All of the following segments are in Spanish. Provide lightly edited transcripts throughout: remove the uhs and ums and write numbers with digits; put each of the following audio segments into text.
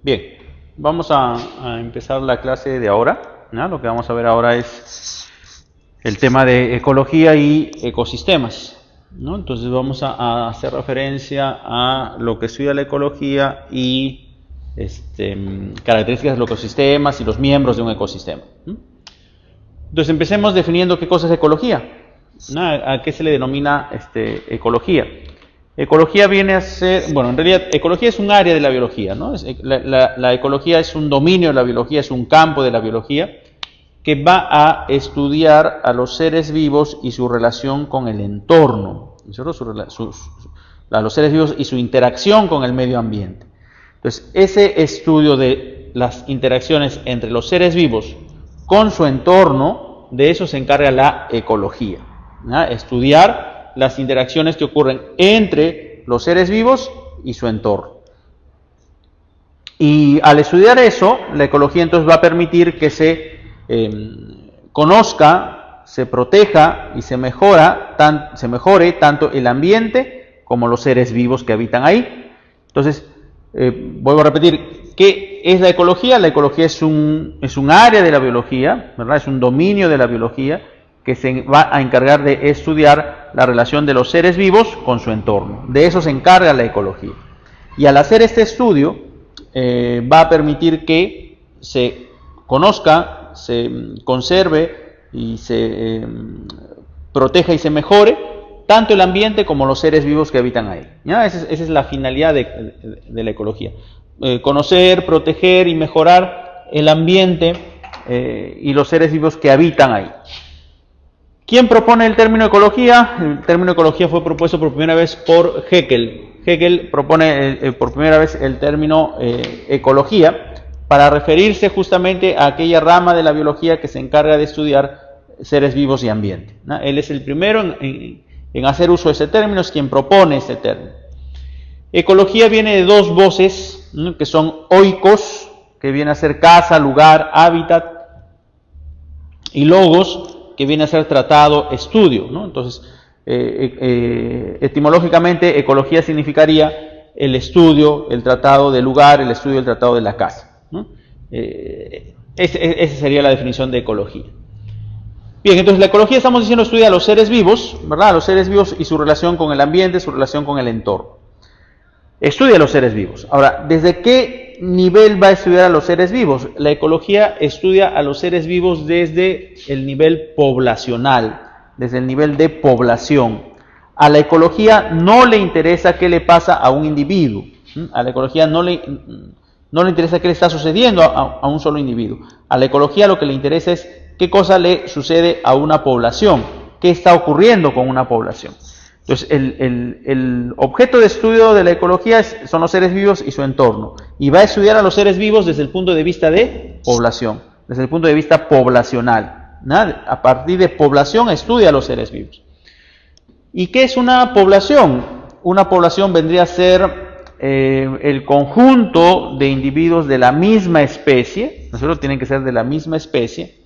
Bien, vamos a empezar la clase de ahora, ¿no? Lo que vamos a ver ahora es el tema de ecología y ecosistemas, ¿no? Entonces vamos a hacer referencia a lo que estudia la ecología y características de los ecosistemas y los miembros de un ecosistema, ¿no? Entonces empecemos definiendo qué cosa es ecología, ¿no? ¿A qué se le denomina ecología? Ecología viene a ser, bueno, en realidad ecología es un área de la biología, ¿no? La ecología es un dominio de la biología, es un campo de la biología que va a estudiar a los seres vivos y su relación con el entorno, a los seres vivos y su interacción con el medio ambiente. Entonces, ese estudio de las interacciones entre los seres vivos con su entorno, de eso se encarga la ecología, ¿no? Estudiar las interacciones que ocurren entre los seres vivos y su entorno. Y al estudiar eso, la ecología entonces va a permitir que se conozca, se proteja y se mejore tanto el ambiente como los seres vivos que habitan ahí. Entonces, vuelvo a repetir, ¿qué es la ecología? La ecología es un área de la biología, ¿verdad? Es un dominio de la biología que se va a encargar de estudiar la relación de los seres vivos con su entorno. De eso se encarga la ecología. Y al hacer este estudio, va a permitir que se conozca, se conserve y se proteja y se mejore tanto el ambiente como los seres vivos que habitan ahí, ¿ya? Esa es la finalidad de la ecología. Conocer, proteger y mejorar el ambiente y los seres vivos que habitan ahí. ¿Quién propone el término ecología? El término ecología fue propuesto por primera vez por Haeckel. Haeckel propone por primera vez el término ecología para referirse justamente a aquella rama de la biología que se encarga de estudiar seres vivos y ambiente, ¿no? Él es el primero en hacer uso de ese término, es quien propone ese término. Ecología viene de dos voces, ¿no? Que son oikos, que viene a ser casa, lugar, hábitat, y logos, que viene a ser tratado, estudio, ¿no? Entonces, etimológicamente, ecología significaría el estudio, el tratado del lugar, el estudio, el tratado de la casa, ¿no? Esa sería la definición de ecología. Bien, entonces la ecología, estamos diciendo, estudia a los seres vivos, ¿verdad? A los seres vivos y su relación con el ambiente, su relación con el entorno. Estudia a los seres vivos. Ahora, ¿desde qué nivel va a estudiar a los seres vivos? La ecología estudia a los seres vivos desde el nivel poblacional, desde el nivel de población. A la ecología no le interesa qué le pasa a un individuo. A la ecología no le interesa qué le está sucediendo a un solo individuo. A la ecología lo que le interesa es qué cosa le sucede a una población, qué está ocurriendo con una población. Entonces, el objeto de estudio de la ecología son los seres vivos y su entorno. Y va a estudiar a los seres vivos desde el punto de vista de población, desde el punto de vista poblacional, ¿no? A partir de población estudia a los seres vivos. ¿Y qué es una población? Una población vendría a ser el conjunto de individuos de la misma especie, ¿no es cierto? Tienen que ser de la misma especie,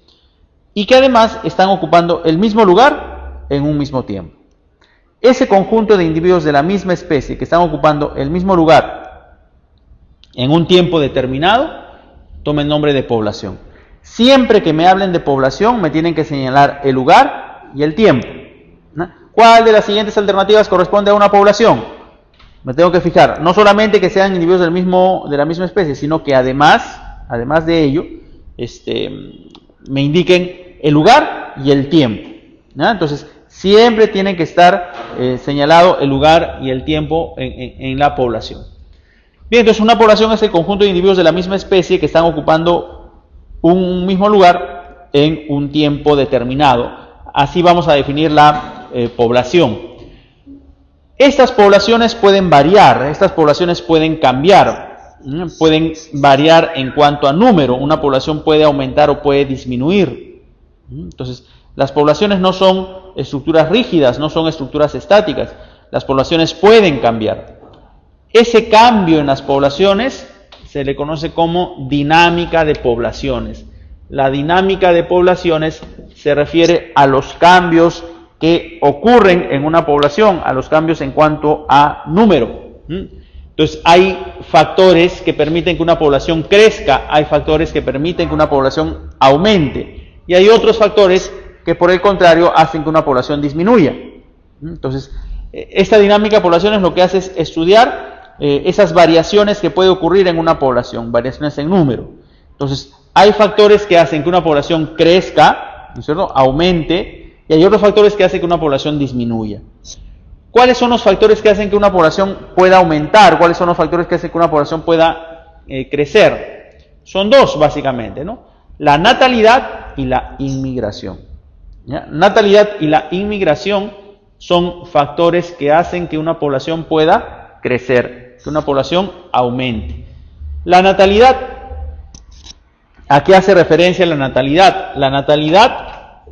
y que además están ocupando el mismo lugar en un mismo tiempo. Ese conjunto de individuos de la misma especie que están ocupando el mismo lugar en un tiempo determinado, toma el nombre de población. Siempre que me hablen de población, me tienen que señalar el lugar y el tiempo, ¿no? ¿Cuál de las siguientes alternativas corresponde a una población? Me tengo que fijar, no solamente que sean individuos de la misma especie, sino que además de ello, me indiquen el lugar y el tiempo, ¿no? Entonces, siempre tiene que estar señalado el lugar y el tiempo en la población. Bien, entonces una población es el conjunto de individuos de la misma especie que están ocupando un mismo lugar en un tiempo determinado. Así vamos a definir la población. Estas poblaciones pueden variar, estas poblaciones pueden cambiar, pueden variar en cuanto a número. Una población puede aumentar o puede disminuir. Entonces, las poblaciones no son estructuras rígidas, no son estructuras estáticas. Las poblaciones pueden cambiar. Ese cambio en las poblaciones se le conoce como dinámica de poblaciones. La dinámica de poblaciones se refiere a los cambios que ocurren en una población, a los cambios en cuanto a número. Entonces hay factores que permiten que una población crezca, hay factores que permiten que una población aumente y hay otros factores que por el contrario hacen que una población disminuya. Entonces, esta dinámica de poblaciones lo que hace es estudiar esas variaciones que puede ocurrir en una población, variaciones en número. Entonces, hay factores que hacen que una población crezca, ¿no es cierto?, aumente, y hay otros factores que hacen que una población disminuya. ¿Cuáles son los factores que hacen que una población pueda aumentar? ¿Cuáles son los factores que hacen que una población pueda crecer? Son dos, básicamente, ¿no? La natalidad y la inmigración. ¿Ya? Natalidad y la inmigración son factores que hacen que una población pueda crecer, que una población aumente. La natalidad, ¿a qué hace referencia la natalidad? La natalidad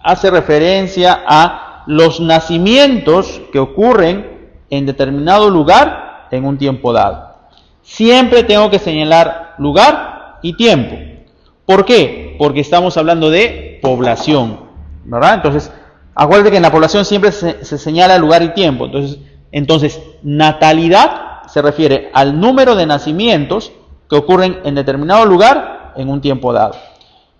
hace referencia a los nacimientos que ocurren en determinado lugar en un tiempo dado. Siempre tengo que señalar lugar y tiempo. ¿Por qué? Porque estamos hablando de población, ¿verdad? Entonces, acuérdate que en la población siempre se señala lugar y tiempo. Entonces, natalidad se refiere al número de nacimientos que ocurren en determinado lugar en un tiempo dado.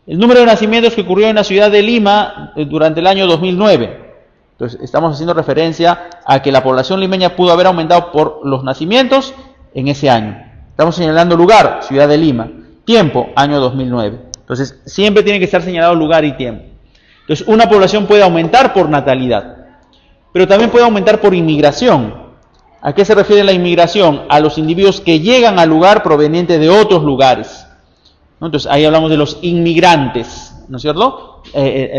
El número de nacimientos que ocurrió en la ciudad de Lima durante el año 2009. Entonces, estamos haciendo referencia a que la población limeña pudo haber aumentado por los nacimientos en ese año. Estamos señalando lugar, ciudad de Lima. Tiempo, año 2009. Entonces, siempre tiene que estar señalado lugar y tiempo. Entonces, una población puede aumentar por natalidad, pero también puede aumentar por inmigración. ¿A qué se refiere la inmigración? A los individuos que llegan al lugar proveniente de otros lugares, ¿no? Entonces, ahí hablamos de los inmigrantes, ¿no es cierto?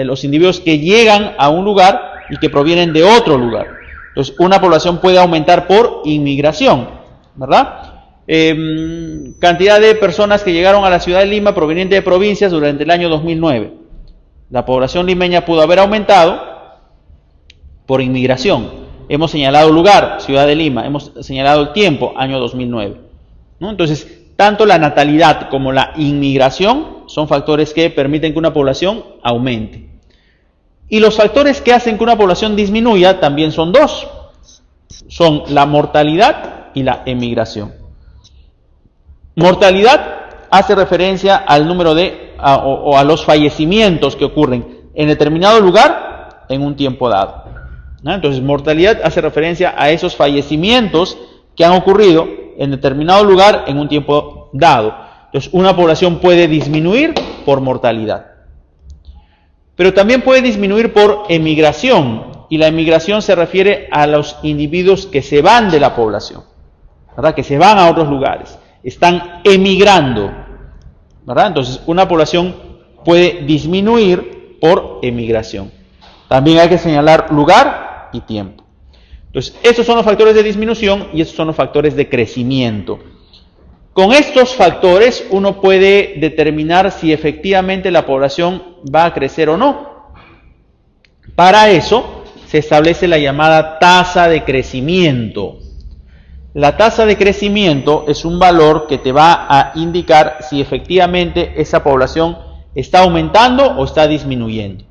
Los individuos que llegan a un lugar y que provienen de otro lugar. Entonces, una población puede aumentar por inmigración, ¿verdad? Cantidad de personas que llegaron a la ciudad de Lima provenientes de provincias durante el año 2009. La población limeña pudo haber aumentado por inmigración. Hemos señalado lugar, ciudad de Lima. Hemos señalado el tiempo, año 2009. ¿No? Entonces, tanto la natalidad como la inmigración son factores que permiten que una población aumente. Y los factores que hacen que una población disminuya también son dos. Son la mortalidad y la emigración. Mortalidad hace referencia al número o a los fallecimientos que ocurren en determinado lugar en un tiempo dado. ¿No? Entonces, mortalidad hace referencia a esos fallecimientos que han ocurrido en determinado lugar en un tiempo dado. Entonces, una población puede disminuir por mortalidad. Pero también puede disminuir por emigración, y la emigración se refiere a los individuos que se van de la población, ¿verdad? Que se van a otros lugares, están emigrando, ¿verdad? Entonces, una población puede disminuir por emigración. También hay que señalar lugar y tiempo. Entonces, estos son los factores de disminución y estos son los factores de crecimiento. Con estos factores uno puede determinar si efectivamente la población va a crecer o no. Para eso se establece la llamada tasa de crecimiento. La tasa de crecimiento es un valor que te va a indicar si efectivamente esa población está aumentando o está disminuyendo.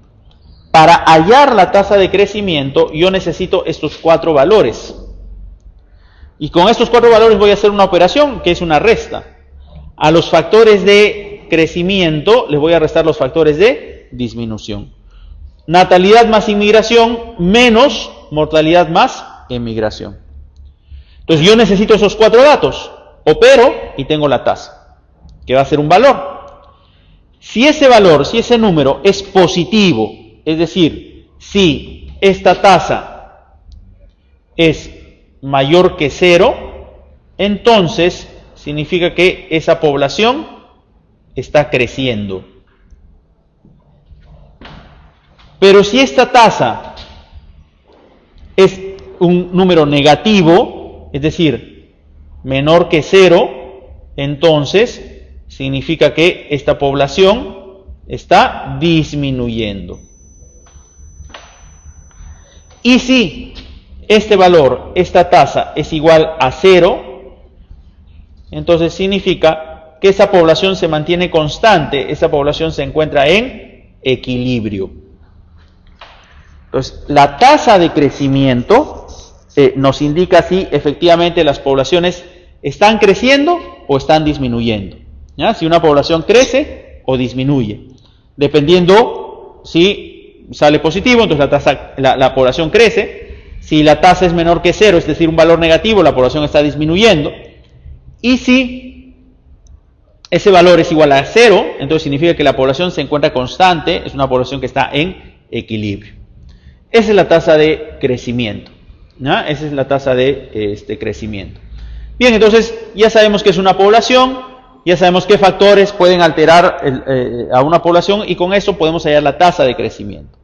Para hallar la tasa de crecimiento yo necesito estos 4 valores. Y con estos 4 valores voy a hacer una operación que es una resta. A los factores de crecimiento les voy a restar los factores de disminución. Natalidad más inmigración menos mortalidad más emigración. Entonces yo necesito esos 4 datos. Opero y tengo la tasa, que va a ser un valor. Si ese valor, si ese número es positivo, es decir, si esta tasa es mayor que 0, entonces significa que esa población está creciendo. Pero si esta tasa es un número negativo, es decir, menor que 0, entonces significa que esta población está disminuyendo. Y si este valor, esta tasa, es igual a 0, entonces significa que esa población se mantiene constante, esa población se encuentra en equilibrio. Entonces, la tasa de crecimiento nos indica si efectivamente las poblaciones están creciendo o están disminuyendo, ¿ya? Si una población crece o disminuye, dependiendo si sale positivo, entonces la población crece. Si la tasa es menor que 0, es decir, un valor negativo, la población está disminuyendo. Y si ese valor es igual a 0, entonces significa que la población se encuentra constante, es una población que está en equilibrio. Esa es la tasa de crecimiento, ¿no? Esa es la tasa de crecimiento. Bien, entonces ya sabemos que es una población, ya sabemos qué factores pueden alterar a una población y con eso podemos hallar la tasa de crecimiento.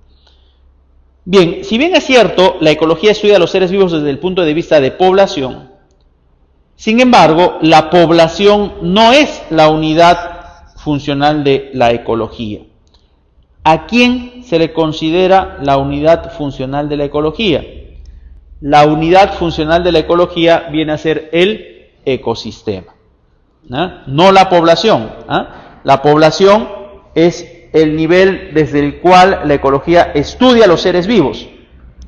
Bien, si bien es cierto, la ecología estudia a los seres vivos desde el punto de vista de población, sin embargo, la población no es la unidad funcional de la ecología. ¿A quién se le considera la unidad funcional de la ecología? La unidad funcional de la ecología viene a ser el ecosistema, no la población. La población es el nivel desde el cual la ecología estudia a los seres vivos,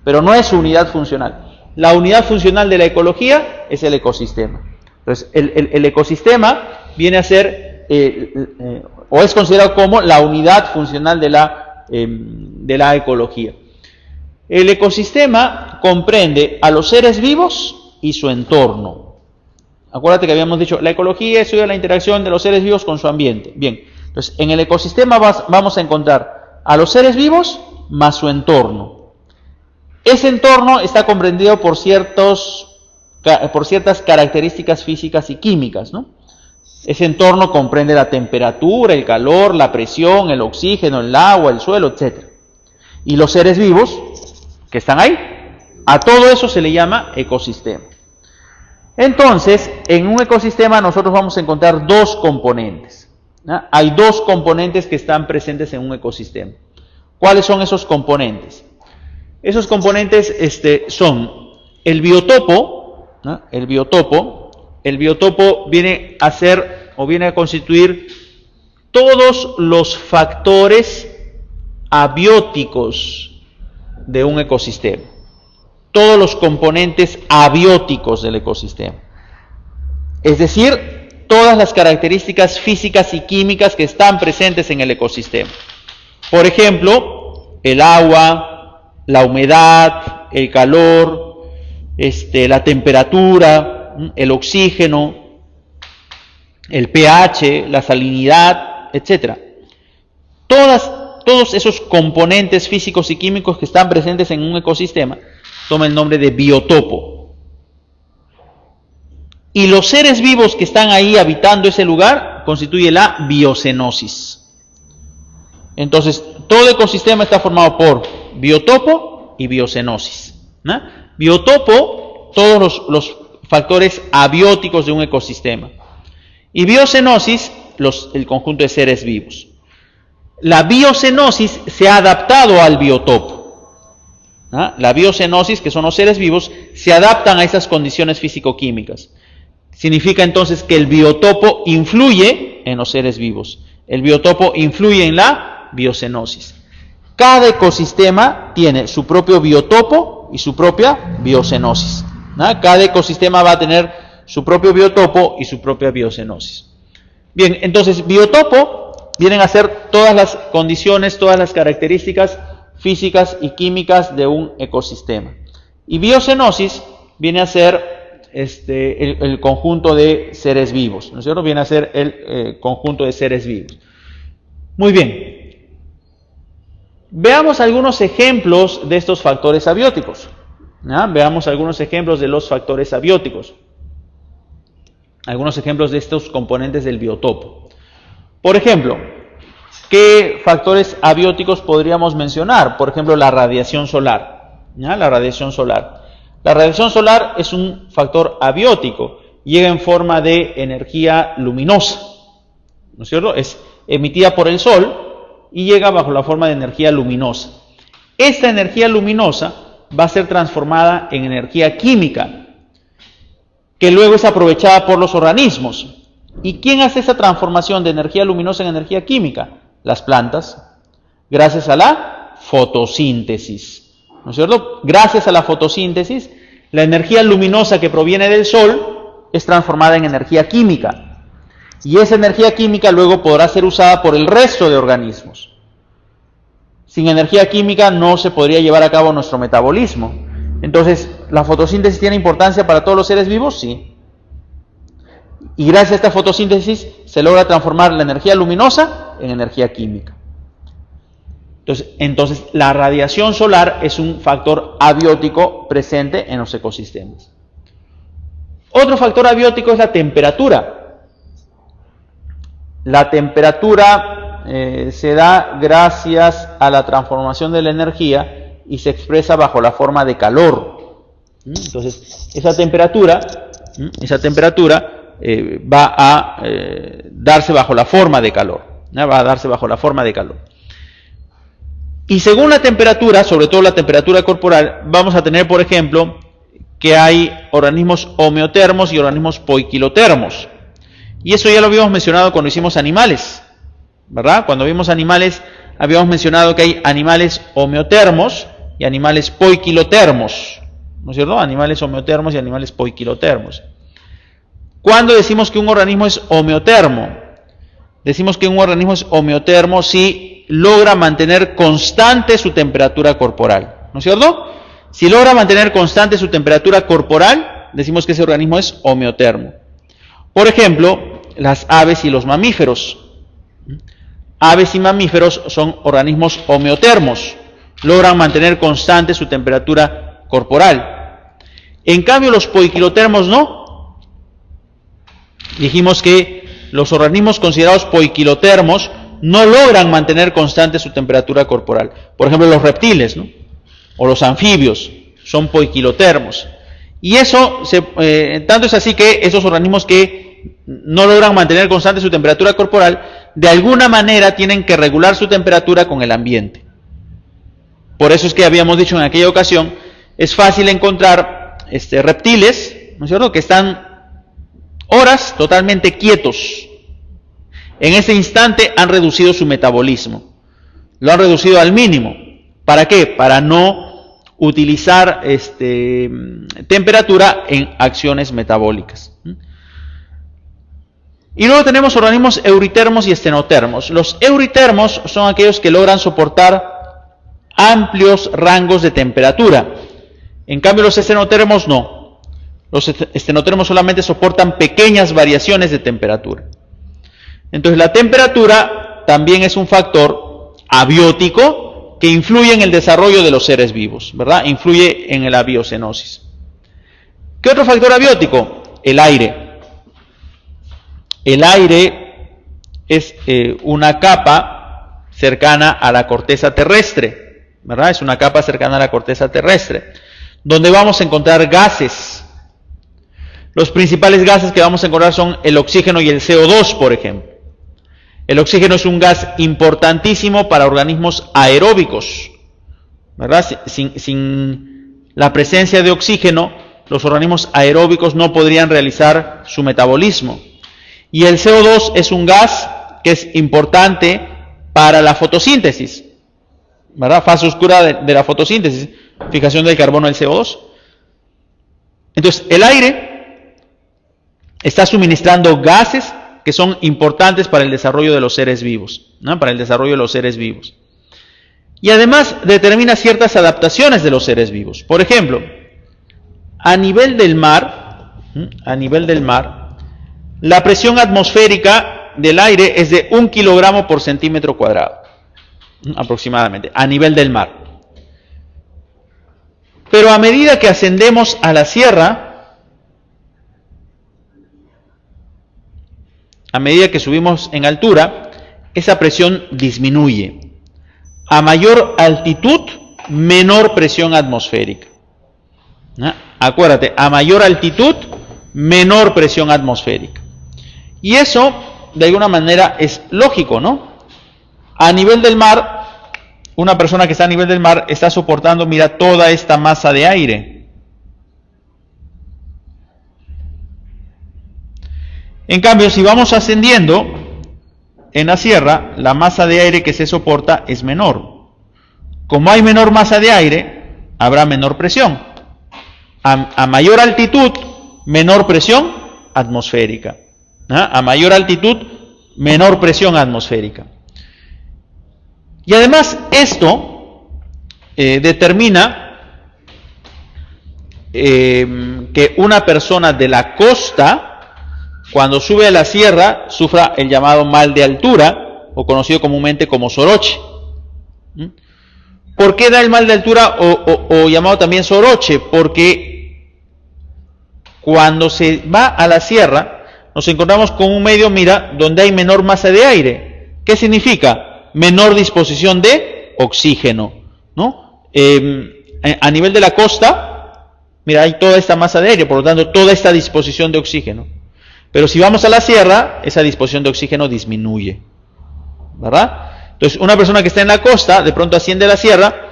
pero no es su unidad funcional. La unidad funcional de la ecología es el ecosistema. Entonces, el ecosistema viene a ser, o es considerado como la unidad funcional de la ecología. El ecosistema comprende a los seres vivos y su entorno. Acuérdate que habíamos dicho, la ecología estudia la interacción de los seres vivos con su ambiente. Bien, entonces en el ecosistema vamos a encontrar a los seres vivos más su entorno. Ese entorno está comprendido por ciertas características físicas y químicas, ¿no? Ese entorno comprende la temperatura, el calor, la presión, el oxígeno, el agua, el suelo, etc. Y los seres vivos que están ahí, a todo eso se le llama ecosistema. Entonces, en un ecosistema nosotros vamos a encontrar dos componentes, ¿no? Hay dos componentes que están presentes en un ecosistema. ¿Cuáles son esos componentes? Esos componentes son el biotopo, ¿no? El biotopo viene a ser o viene a constituir todos los factores abióticos de un ecosistema. Todos los componentes abióticos del ecosistema. Es decir, todas las características físicas y químicas que están presentes en el ecosistema. Por ejemplo, el agua, la humedad, el calor, la temperatura, el oxígeno, el pH, la salinidad, etc. Todos esos componentes físicos y químicos que están presentes en un ecosistema toman el nombre de biotopo. Y los seres vivos que están ahí habitando ese lugar constituye la biocenosis. Entonces, todo ecosistema está formado por biotopo y biocenosis, ¿no? Biotopo, todos los factores abióticos de un ecosistema. Y biocenosis, el conjunto de seres vivos. La biocenosis se ha adaptado al biotopo. ¿Ah? La biocenosis, que son los seres vivos, se adaptan a esas condiciones físico-químicas. Significa entonces que el biotopo influye en los seres vivos. El biotopo influye en la biocenosis. Cada ecosistema tiene su propio biotopo y su propia biocenosis. ¿Ah? Cada ecosistema va a tener su propio biotopo y su propia biocenosis. Bien, entonces biotopo vienen a ser todas las condiciones, todas las características físicas y químicas de un ecosistema. Y biocenosis viene a ser el conjunto de seres vivos, ¿no es cierto? Viene a ser el conjunto de seres vivos. Muy bien. Veamos algunos ejemplos de estos factores abióticos. ¿Ah? Veamos algunos ejemplos de los factores abióticos. Algunos ejemplos de estos componentes del biotopo. Por ejemplo, ¿qué factores abióticos podríamos mencionar? Por ejemplo, la radiación solar. ¿Ya? La radiación solar. La radiación solar es un factor abiótico. Llega en forma de energía luminosa, ¿no es cierto? Es emitida por el sol y llega bajo la forma de energía luminosa. Esta energía luminosa va a ser transformada en energía química, que luego es aprovechada por los organismos. ¿Y quién hace esa transformación de energía luminosa en energía química? Las plantas, gracias a la fotosíntesis, ¿no es cierto? Gracias a la fotosíntesis, La energía luminosa que proviene del Sol es transformada en energía química. Y esa energía química luego podrá ser usada por el resto de organismos. Sin energía química no se podría llevar a cabo nuestro metabolismo. Entonces, ¿la fotosíntesis tiene importancia para todos los seres vivos? Sí. Y gracias a esta fotosíntesis se logra transformar la energía luminosa en energía química. Entonces, la radiación solar es un factor abiótico presente en los ecosistemas. Otro factor abiótico es la temperatura. La temperatura se da gracias a la transformación de la energía y se expresa bajo la forma de calor. Entonces, esa temperatura va a darse bajo la forma de calor. Va a darse bajo la forma de calor. Y según la temperatura, sobre todo la temperatura corporal, vamos a tener, por ejemplo, que hay organismos homeotermos y organismos poiquilotermos. Y eso ya lo habíamos mencionado cuando hicimos animales, ¿verdad? Cuando vimos animales, habíamos mencionado que hay animales homeotermos y animales poiquilotermos, ¿no es cierto? Animales homeotermos y animales poiquilotermos. ¿Cuándo decimos que un organismo es homeotermo? Decimos que un organismo es homeotermo si logra mantener constante su temperatura corporal, ¿no es cierto? Si logra mantener constante su temperatura corporal, decimos que ese organismo es homeotermo. Por ejemplo, las aves y los mamíferos. Aves y mamíferos son organismos homeotermos, logran mantener constante su temperatura corporal. En cambio, los poiquilotermos no. Dijimos que los organismos considerados poiquilotermos no logran mantener constante su temperatura corporal. Por ejemplo, los reptiles, ¿no? O los anfibios son poiquilotermos. Y eso, tanto es así que esos organismos que no logran mantener constante su temperatura corporal, de alguna manera tienen que regular su temperatura con el ambiente. Por eso es que habíamos dicho en aquella ocasión, es fácil encontrar reptiles, ¿no es cierto?, que están horas totalmente quietos. En ese instante han reducido su metabolismo. Lo han reducido al mínimo. ¿Para qué? Para no utilizar temperatura en acciones metabólicas. Y luego tenemos organismos euritermos y estenotermos. Los euritermos son aquellos que logran soportar amplios rangos de temperatura. En cambio, los estenotermos no. Los estenotermos solamente soportan pequeñas variaciones de temperatura. Entonces, la temperatura también es un factor abiótico que influye en el desarrollo de los seres vivos, ¿verdad? Influye en la biocenosis. ¿Qué otro factor abiótico? El aire. El aire es una capa cercana a la corteza terrestre, ¿verdad? Es una capa cercana a la corteza terrestre, donde vamos a encontrar gases. Los principales gases que vamos a encontrar son el oxígeno y el CO2, por ejemplo. El oxígeno es un gas importantísimo para organismos aeróbicos, ¿verdad? Sin la presencia de oxígeno, los organismos aeróbicos no podrían realizar su metabolismo. Y el CO2 es un gas que es importante para la fotosíntesis, ¿verdad? Fase oscura de la fotosíntesis, fijación del carbono del CO2. Entonces, el aire está suministrando gases que son importantes para el desarrollo de los seres vivos, ¿no? Para el desarrollo de los seres vivos. Y además determina ciertas adaptaciones de los seres vivos. Por ejemplo, a nivel del mar, la presión atmosférica del aire es de 1 kilogramo por centímetro cuadrado, aproximadamente, a nivel del mar. Pero a medida que ascendemos a la sierra, a medida que subimos en altura, esa presión disminuye. A mayor altitud, menor presión atmosférica. ¿No? Acuérdate, a mayor altitud, menor presión atmosférica. Y eso, de alguna manera, es lógico, ¿no? A nivel del mar, una persona que está a nivel del mar está soportando, mira, toda esta masa de aire. En cambio, si vamos ascendiendo en la sierra, la masa de aire que se soporta es menor. Como hay menor masa de aire, habrá menor presión. a mayor altitud, menor presión atmosférica. A mayor altitud, menor presión atmosférica. Y además esto determina que una persona de la costa, cuando sube a la sierra, sufra el llamado mal de altura, o conocido comúnmente como soroche. ¿Por qué da el mal de altura o llamado también soroche? Porque cuando se va a la sierra, nos encontramos con un medio, mira, donde hay menor masa de aire. ¿Qué significa? Menor disposición de oxígeno, ¿no? A nivel de la costa, mira, hay toda esta masa de aire, por lo tanto, toda esta disposición de oxígeno. Pero si vamos a la sierra, esa disposición de oxígeno disminuye, ¿verdad? Entonces, una persona que está en la costa, de pronto asciende a la sierra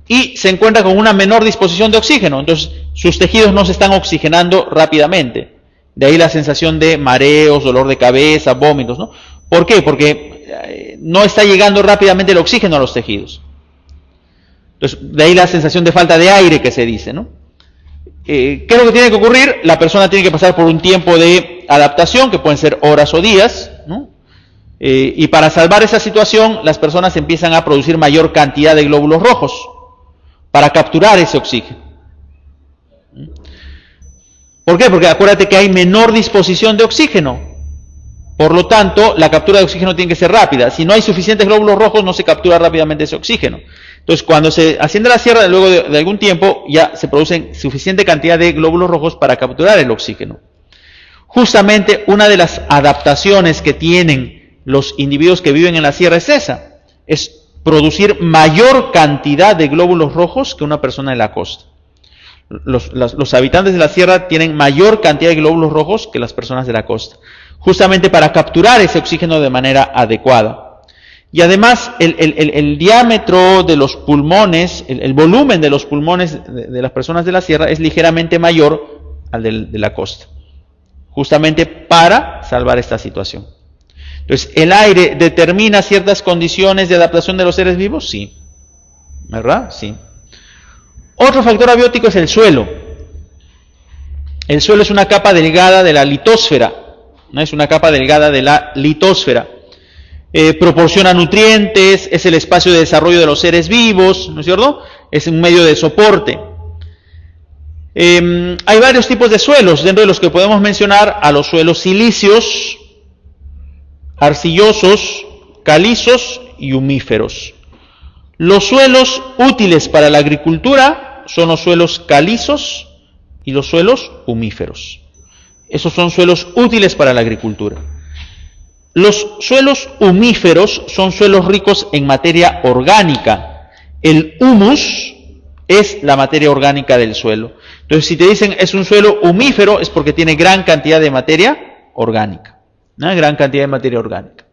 y se encuentra con una menor disposición de oxígeno. Entonces, sus tejidos no se están oxigenando rápidamente. De ahí la sensación de mareos, dolor de cabeza, vómitos, ¿no? ¿Por qué? Porque no está llegando rápidamente el oxígeno a los tejidos. Entonces, de ahí la sensación de falta de aire que se dice, ¿no? ¿Qué es lo que tiene que ocurrir? La persona tiene que pasar por un tiempo de adaptación, que pueden ser horas o días, ¿no? Y para salvar esa situación, las personas empiezan a producir mayor cantidad de glóbulos rojos para capturar ese oxígeno. ¿Por qué? Porque acuérdate que hay menor disposición de oxígeno. Por lo tanto, la captura de oxígeno tiene que ser rápida. Si no hay suficientes glóbulos rojos, no se captura rápidamente ese oxígeno. Entonces, cuando se asciende a la sierra, luego de algún tiempo, ya se produce suficiente cantidad de glóbulos rojos para capturar el oxígeno. Justamente una de las adaptaciones que tienen los individuos que viven en la sierra es esa, es producir mayor cantidad de glóbulos rojos que una persona en la costa. Los habitantes de la sierra tienen mayor cantidad de glóbulos rojos que las personas de la costa, justamente para capturar ese oxígeno de manera adecuada. Y además el diámetro de los pulmones, el volumen de los pulmones de las personas de la sierra es ligeramente mayor al de la costa, justamente para salvar esta situación. Entonces, ¿el aire determina ciertas condiciones de adaptación de los seres vivos? Sí. ¿Verdad? Sí. Otro factor abiótico es el suelo. El suelo es una capa delgada de la litosfera, ¿no? Es una capa delgada de la litosfera. Proporciona nutrientes, es el espacio de desarrollo de los seres vivos, ¿no es cierto? Es un medio de soporte. Hay varios tipos de suelos, dentro de los que podemos mencionar a los suelos silíceos, arcillosos, calizos y humíferos. Los suelos útiles para la agricultura son los suelos calizos y los suelos humíferos. Esos son suelos útiles para la agricultura. Los suelos humíferos son suelos ricos en materia orgánica. El humus es la materia orgánica del suelo. Entonces, si te dicen es un suelo humífero, es porque tiene gran cantidad de materia orgánica. ¿No? Gran cantidad de materia orgánica.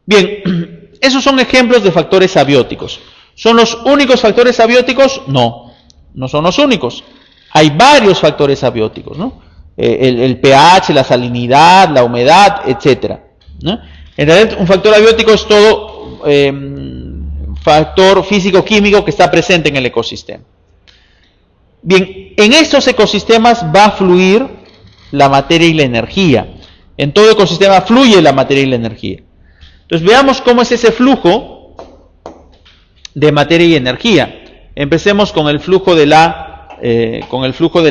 Bien, esos son ejemplos de factores abióticos. ¿Son los únicos factores abióticos? No, no son los únicos. Hay varios factores abióticos, ¿no? El pH, la salinidad, la humedad, etc., ¿no? En realidad, un factor abiótico es todo factor físico-químico que está presente en el ecosistema. Bien, en estos ecosistemas va a fluir la materia y la energía. En todo ecosistema fluye la materia y la energía. Entonces veamos cómo es ese flujo de materia y energía. Empecemos con el flujo de la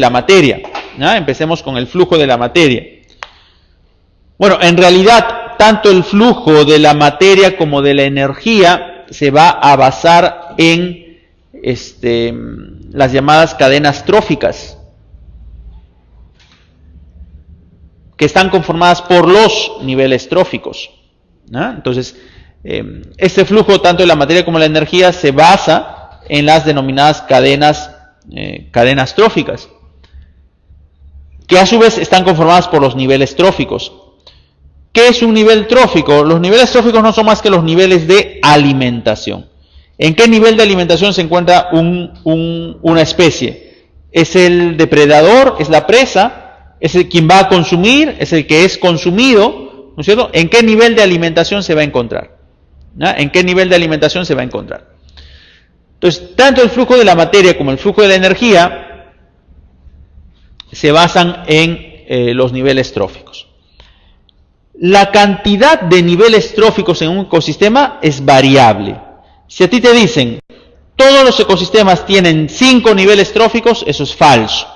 materia. ¿No? Empecemos con el flujo de la materia. Bueno, en realidad, tanto el flujo de la materia como de la energía se va a basar en las llamadas cadenas tróficas, que están conformadas por los niveles tróficos, ¿no? Entonces, este flujo, tanto de la materia como de la energía, se basa en las denominadas cadenas tróficas, que a su vez están conformadas por los niveles tróficos. ¿Qué es un nivel trófico? Los niveles tróficos no son más que los niveles de alimentación. ¿En qué nivel de alimentación se encuentra una especie? ¿Es el depredador? ¿Es la presa? ¿Es el quien va a consumir? ¿Es el que es consumido? ¿No es cierto? ¿En qué nivel de alimentación se va a encontrar? ¿No? ¿En qué nivel de alimentación se va a encontrar? Entonces, tanto el flujo de la materia como el flujo de la energía se basan en los niveles tróficos. La cantidad de niveles tróficos en un ecosistema es variable. Si a ti te dicen, todos los ecosistemas tienen 5 niveles tróficos, eso es falso.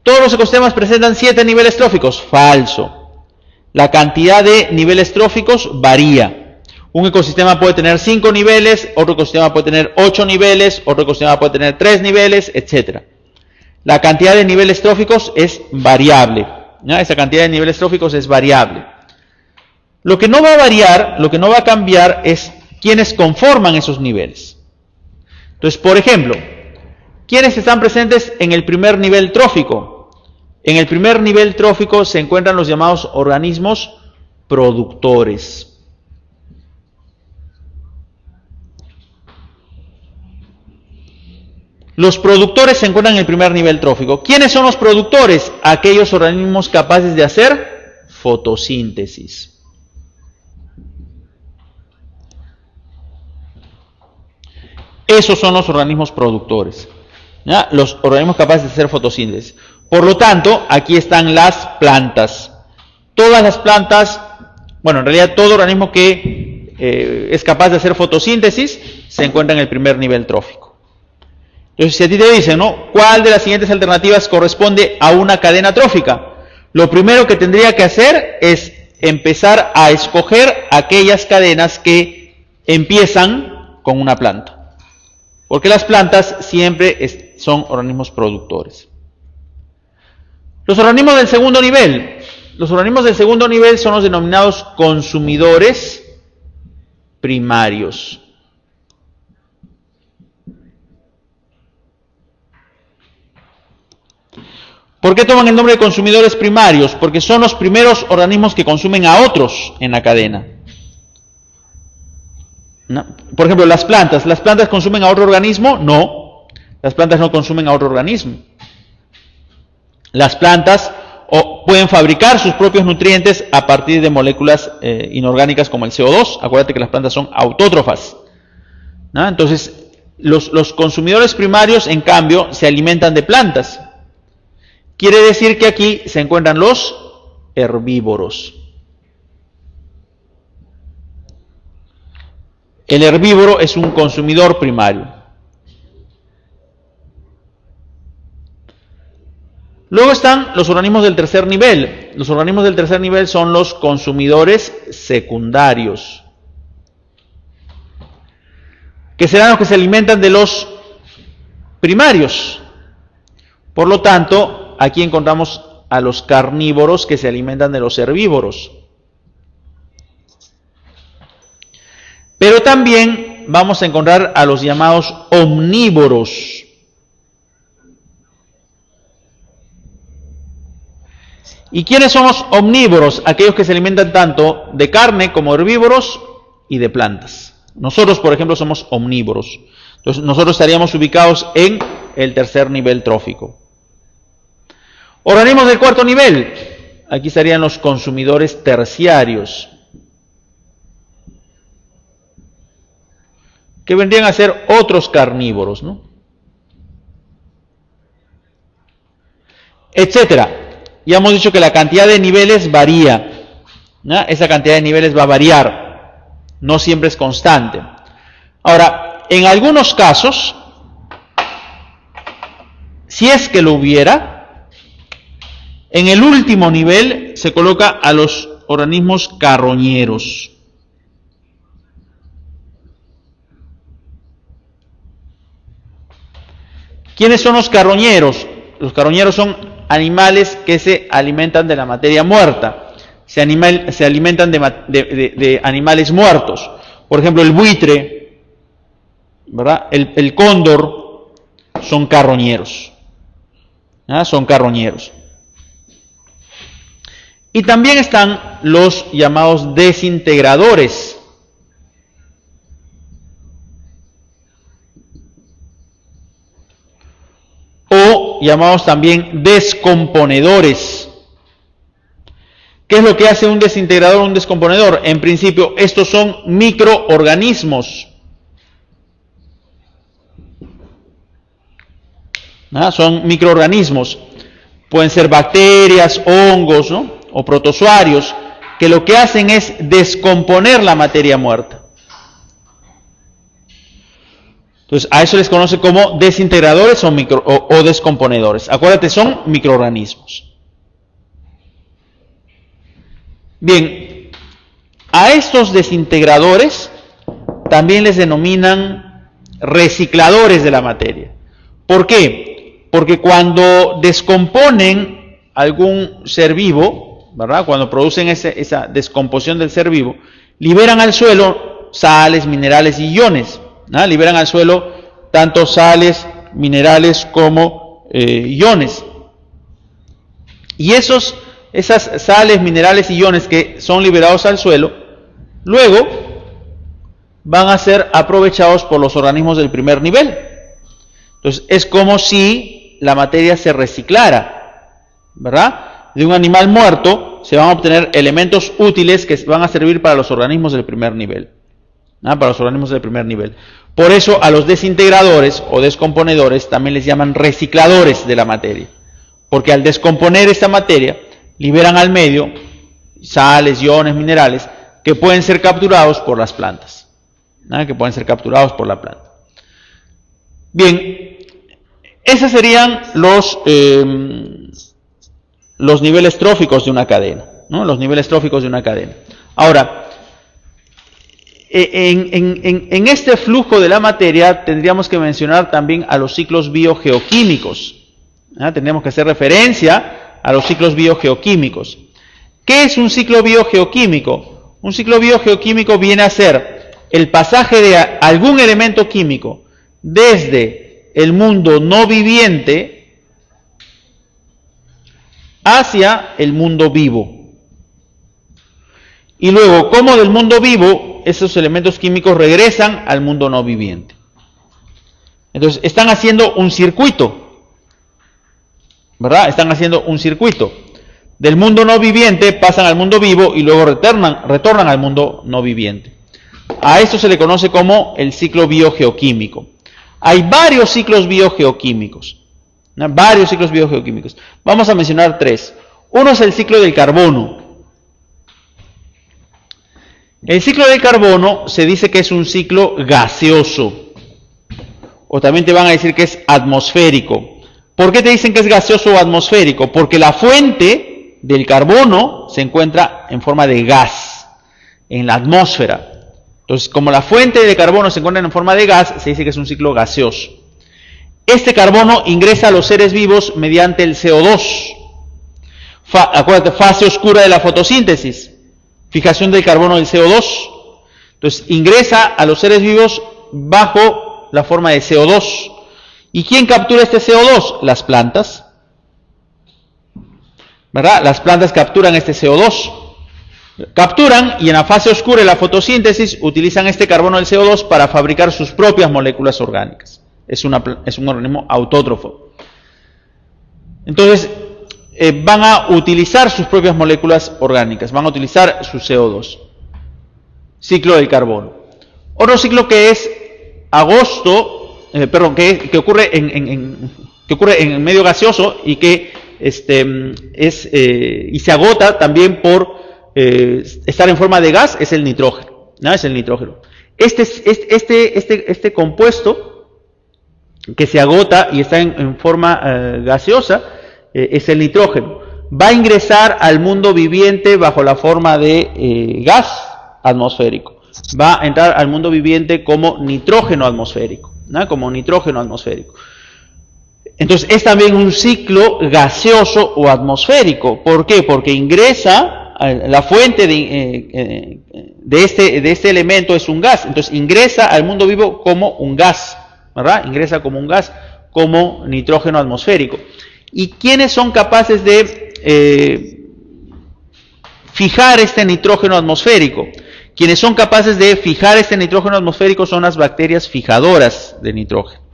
Todos los ecosistemas presentan 7 niveles tróficos, falso. La cantidad de niveles tróficos varía. Un ecosistema puede tener 5 niveles, otro ecosistema puede tener 8 niveles, otro ecosistema puede tener 3 niveles, etc. La cantidad de niveles tróficos es variable. ¿Ya? Esa cantidad de niveles tróficos es variable. Lo que no va a variar, lo que no va a cambiar es quiénes conforman esos niveles. Entonces, por ejemplo, ¿quiénes están presentes en el primer nivel trófico? En el primer nivel trófico se encuentran los llamados organismos productores. Los productores se encuentran en el primer nivel trófico. ¿Quiénes son los productores? Aquellos organismos capaces de hacer fotosíntesis. Esos son los organismos productores. ¿Ya? Los organismos capaces de hacer fotosíntesis. Por lo tanto, aquí están las plantas. Todas las plantas, bueno, en realidad todo organismo que es capaz de hacer fotosíntesis se encuentra en el primer nivel trófico. Entonces, si a ti te dicen, ¿no?, ¿cuál de las siguientes alternativas corresponde a una cadena trófica? Lo primero que tendría que hacer es empezar a escoger aquellas cadenas que empiezan con una planta. Porque las plantas siempre son organismos productores. Los organismos del segundo nivel. Los organismos del segundo nivel son los denominados consumidores primarios. ¿Por qué toman el nombre de consumidores primarios? Porque son los primeros organismos que consumen a otros en la cadena. ¿No? Por ejemplo, las plantas consumen a otro organismo? No, las plantas no consumen a otro organismo. Las plantas pueden fabricar sus propios nutrientes a partir de moléculas inorgánicas como el CO2. Acuérdate que las plantas son autótrofas, ¿no? Entonces, los consumidores primarios, en cambio, se alimentan de plantas. Quiere decir que aquí se encuentran los herbívoros. El herbívoro es un consumidor primario. Luego están los organismos del tercer nivel. Los organismos del tercer nivel son los consumidores secundarios, que serán los que se alimentan de los primarios. Por lo tanto, aquí encontramos a los carnívoros que se alimentan de los herbívoros. Pero también vamos a encontrar a los llamados omnívoros. ¿Y quiénes son los omnívoros? Aquellos que se alimentan tanto de carne como herbívoros y de plantas. Nosotros, por ejemplo, somos omnívoros. Entonces, nosotros estaríamos ubicados en el tercer nivel trófico. Organismos del cuarto nivel. Aquí estarían los consumidores terciarios, que vendrían a ser otros carnívoros, ¿no? Etcétera. Ya hemos dicho que la cantidad de niveles varía, ¿no? Esa cantidad de niveles va a variar, no siempre es constante. Ahora, en algunos casos, si es que lo hubiera, en el último nivel se coloca a los organismos carroñeros. ¿Quiénes son los carroñeros? Los carroñeros son animales que se alimentan de la materia muerta, se alimentan de animales muertos. Por ejemplo, el buitre, ¿verdad? El cóndor son carroñeros. ¿Ah? Son carroñeros. Y también están los llamados desintegradores. O llamados también descomponedores. ¿Qué es lo que hace un desintegrador o un descomponedor? En principio, estos son microorganismos. ¿Ah? Son microorganismos. pueden ser bacterias, hongos, ¿no? O protozoarios, que lo que hacen es descomponer la materia muerta. Entonces, a eso les conoce como desintegradores o descomponedores. Acuérdate, son microorganismos. Bien, a estos desintegradores también les denominan recicladores de la materia. ¿Por qué? Porque cuando descomponen algún ser vivo, ¿verdad? Cuando producen esa descomposición del ser vivo, liberan al suelo sales, minerales y iones. ¿No? Liberan al suelo tanto sales, minerales como iones. Y esas sales, minerales y iones que son liberados al suelo, luego van a ser aprovechados por los organismos del primer nivel. Entonces es como si la materia se reciclara, ¿verdad? De un animal muerto se van a obtener elementos útiles que van a servir para los organismos del primer nivel. Para los organismos del primer nivel. Por eso a los desintegradores o descomponedores también les llaman recicladores de la materia. Porque al descomponer esta materia, liberan al medio sales, iones, minerales, que pueden ser capturados por las plantas. Que pueden ser capturados por la planta. Bien, esos serían los niveles tróficos de una cadena. ¿No? Los niveles tróficos de una cadena. Ahora, en este flujo de la materia tendríamos que mencionar también a los ciclos biogeoquímicos. Tendríamos que hacer referencia a los ciclos biogeoquímicos. ¿Qué es un ciclo biogeoquímico? Un ciclo biogeoquímico viene a ser el pasaje de algún elemento químico desde el mundo no viviente hacia el mundo vivo. Y luego, como del mundo vivo, esos elementos químicos regresan al mundo no viviente. Entonces, están haciendo un circuito, ¿verdad? Están haciendo un circuito. Del mundo no viviente pasan al mundo vivo y luego retornan al mundo no viviente. A esto se le conoce como el ciclo biogeoquímico. Hay varios ciclos biogeoquímicos, ¿no? Varios ciclos biogeoquímicos. Vamos a mencionar tres. Uno es el ciclo del carbono. El ciclo del carbono se dice que es un ciclo gaseoso, o también te van a decir que es atmosférico. ¿Por qué te dicen que es gaseoso o atmosférico? Porque la fuente del carbono se encuentra en forma de gas, en la atmósfera. Entonces, como la fuente de carbono se encuentra en forma de gas, se dice que es un ciclo gaseoso. Este carbono ingresa a los seres vivos mediante el CO2. Acuérdate, fase oscura de la fotosíntesis. Fijación del carbono del CO2. Entonces ingresa a los seres vivos bajo la forma de CO2. ¿Y quién captura este CO2? Las plantas. ¿Verdad? Las plantas capturan este CO2. Capturan y en la fase oscura de la fotosíntesis utilizan este carbono del CO2 para fabricar sus propias moléculas orgánicas. Es un organismo autótrofo. Entonces, van a utilizar sus propias moléculas orgánicas, van a utilizar su CO2. Ciclo del carbono. Otro ciclo que es que ocurre en el medio gaseoso y que y se agota también por estar en forma de gas, es el nitrógeno. ¿No? Es el nitrógeno. Este compuesto que se agota y está en forma gaseosa es el nitrógeno. Va a ingresar al mundo viviente bajo la forma de gas atmosférico. Va a entrar al mundo viviente como nitrógeno atmosférico, ¿no? Como nitrógeno atmosférico. Entonces es también un ciclo gaseoso o atmosférico. ¿Por qué? Porque ingresa, la fuente de este elemento es un gas. Entonces ingresa al mundo vivo como un gas, ¿verdad? Ingresa como un gas, como nitrógeno atmosférico. ¿Y quiénes son capaces de fijar este nitrógeno atmosférico? Quienes son capaces de fijar este nitrógeno atmosférico son las bacterias fijadoras de nitrógeno.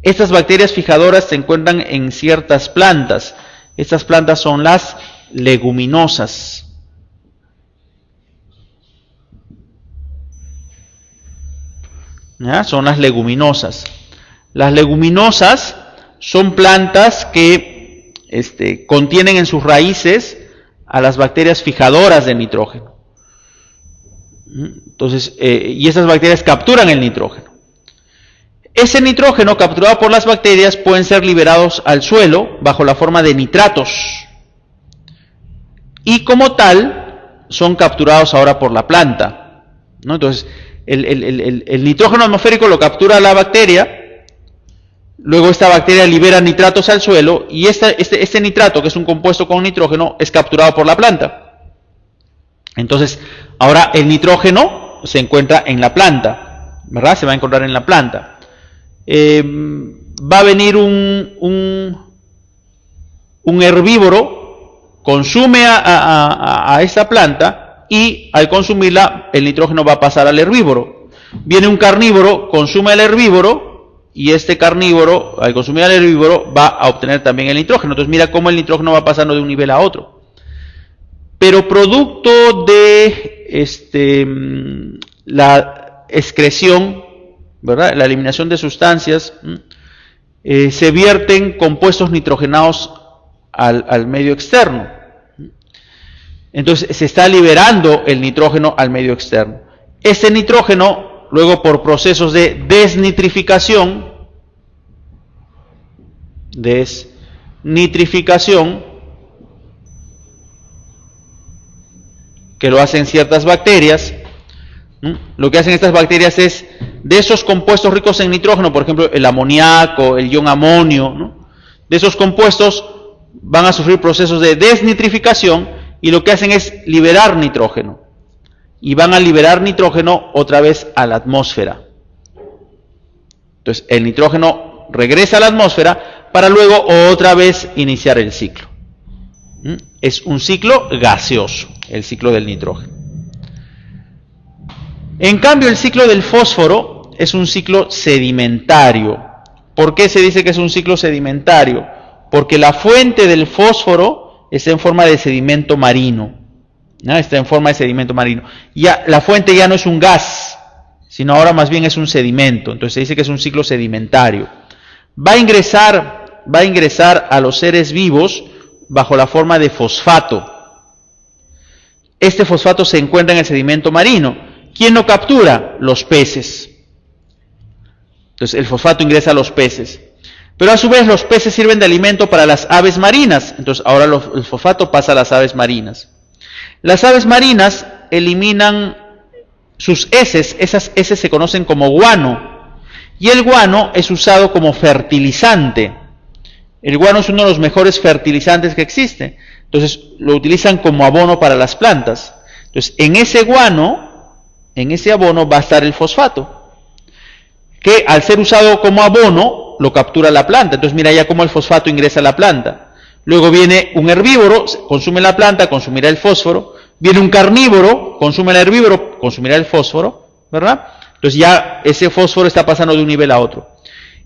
Estas bacterias fijadoras se encuentran en ciertas plantas. Estas plantas son las leguminosas. ¿Ya? Son las leguminosas. Las leguminosas son plantas que contienen en sus raíces a las bacterias fijadoras de nitrógeno. Entonces, y esas bacterias capturan el nitrógeno. Ese nitrógeno capturado por las bacterias pueden ser liberados al suelo bajo la forma de nitratos. Y como tal, son capturados ahora por la planta, ¿no? Entonces, el nitrógeno atmosférico lo captura la bacteria, luego esta bacteria libera nitratos al suelo, y este nitrato, que es un compuesto con nitrógeno, es capturado por la planta. Entonces, ahora el nitrógeno se encuentra en la planta, ¿verdad? Se va a encontrar en la planta. Va a venir un herbívoro, consume a esta planta, y al consumirla el nitrógeno va a pasar al herbívoro. Viene un carnívoro, consume al herbívoro, y este carnívoro, al consumir al herbívoro, va a obtener también el nitrógeno. Entonces mira cómo el nitrógeno va pasando de un nivel a otro. Pero producto de la excreción, ¿verdad?, la eliminación de sustancias, se vierten compuestos nitrogenados al medio externo. Entonces se está liberando el nitrógeno al medio externo. Este nitrógeno, luego por procesos de desnitrificación, que lo hacen ciertas bacterias, lo que hacen estas bacterias es, de esos compuestos ricos en nitrógeno, por ejemplo el amoníaco, el ion amonio, ¿no?, de esos compuestos van a sufrir procesos de desnitrificación, y lo que hacen es liberar nitrógeno, y van a liberar nitrógeno otra vez a la atmósfera. Entonces el nitrógeno regresa a la atmósfera para luego otra vez iniciar el ciclo. Es un ciclo gaseoso, el ciclo del nitrógeno. En cambio, el ciclo del fósforo es un ciclo sedimentario. ¿Por qué se dice que es un ciclo sedimentario? Porque la fuente del fósforo está en forma de sedimento marino, ¿no? Está en forma de sedimento marino. Ya, la fuente ya no es un gas, sino ahora más bien es un sedimento. Entonces se dice que es un ciclo sedimentario. Va a ingresar a los seres vivos bajo la forma de fosfato. Este fosfato se encuentra en el sedimento marino. ¿Quién lo captura? Los peces. Entonces el fosfato ingresa a los peces. Pero a su vez los peces sirven de alimento para las aves marinas. Entonces ahora el fosfato pasa a las aves marinas. Las aves marinas eliminan sus heces. Esas heces se conocen como guano. Y el guano es usado como fertilizante. El guano es uno de los mejores fertilizantes que existe. Entonces lo utilizan como abono para las plantas. Entonces en ese abono va a estar el fosfato, que al ser usado como abono lo captura la planta. Entonces mira ya cómo el fosfato ingresa a la planta. Luego viene un herbívoro, consume la planta, consumirá el fósforo. Viene un carnívoro, consume el herbívoro, consumirá el fósforo, ¿verdad? Entonces ya ese fósforo está pasando de un nivel a otro.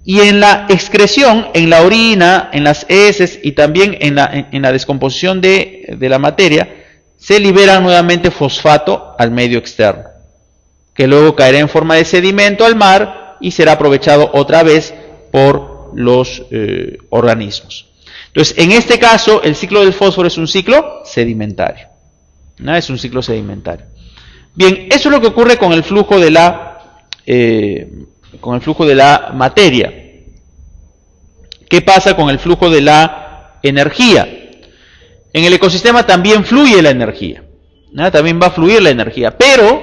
Y en la excreción, en la orina, en las heces y también en la descomposición de la materia, se libera nuevamente fosfato al medio externo, que luego caerá en forma de sedimento al mar y será aprovechado otra vez por los organismos. Entonces, en este caso, el ciclo del fósforo es un ciclo sedimentario. ¿No? Es un ciclo sedimentario. Bien, eso es lo que ocurre con el flujo de la materia. ¿Qué pasa con el flujo de la energía? En el ecosistema también fluye la energía, ¿no? También va a fluir la energía, pero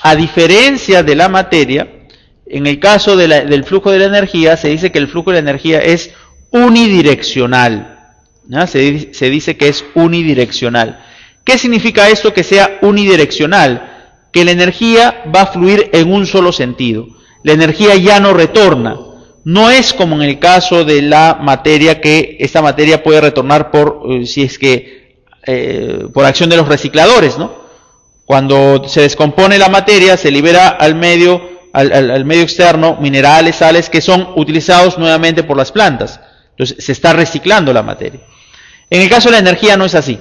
a diferencia de la materia, en el caso del flujo de la energía, se dice que el flujo de la energía es unidireccional, ¿no? Se dice que es unidireccional. ¿Qué significa esto, que sea unidireccional? Que la energía va a fluir en un solo sentido. La energía ya no retorna. No es como en el caso de la materia, que esta materia puede retornar por acción de los recicladores, ¿no? Cuando se descompone la materia, se libera al medio externo minerales, sales, que son utilizados nuevamente por las plantas. Entonces se está reciclando la materia. En el caso de la energía no es así.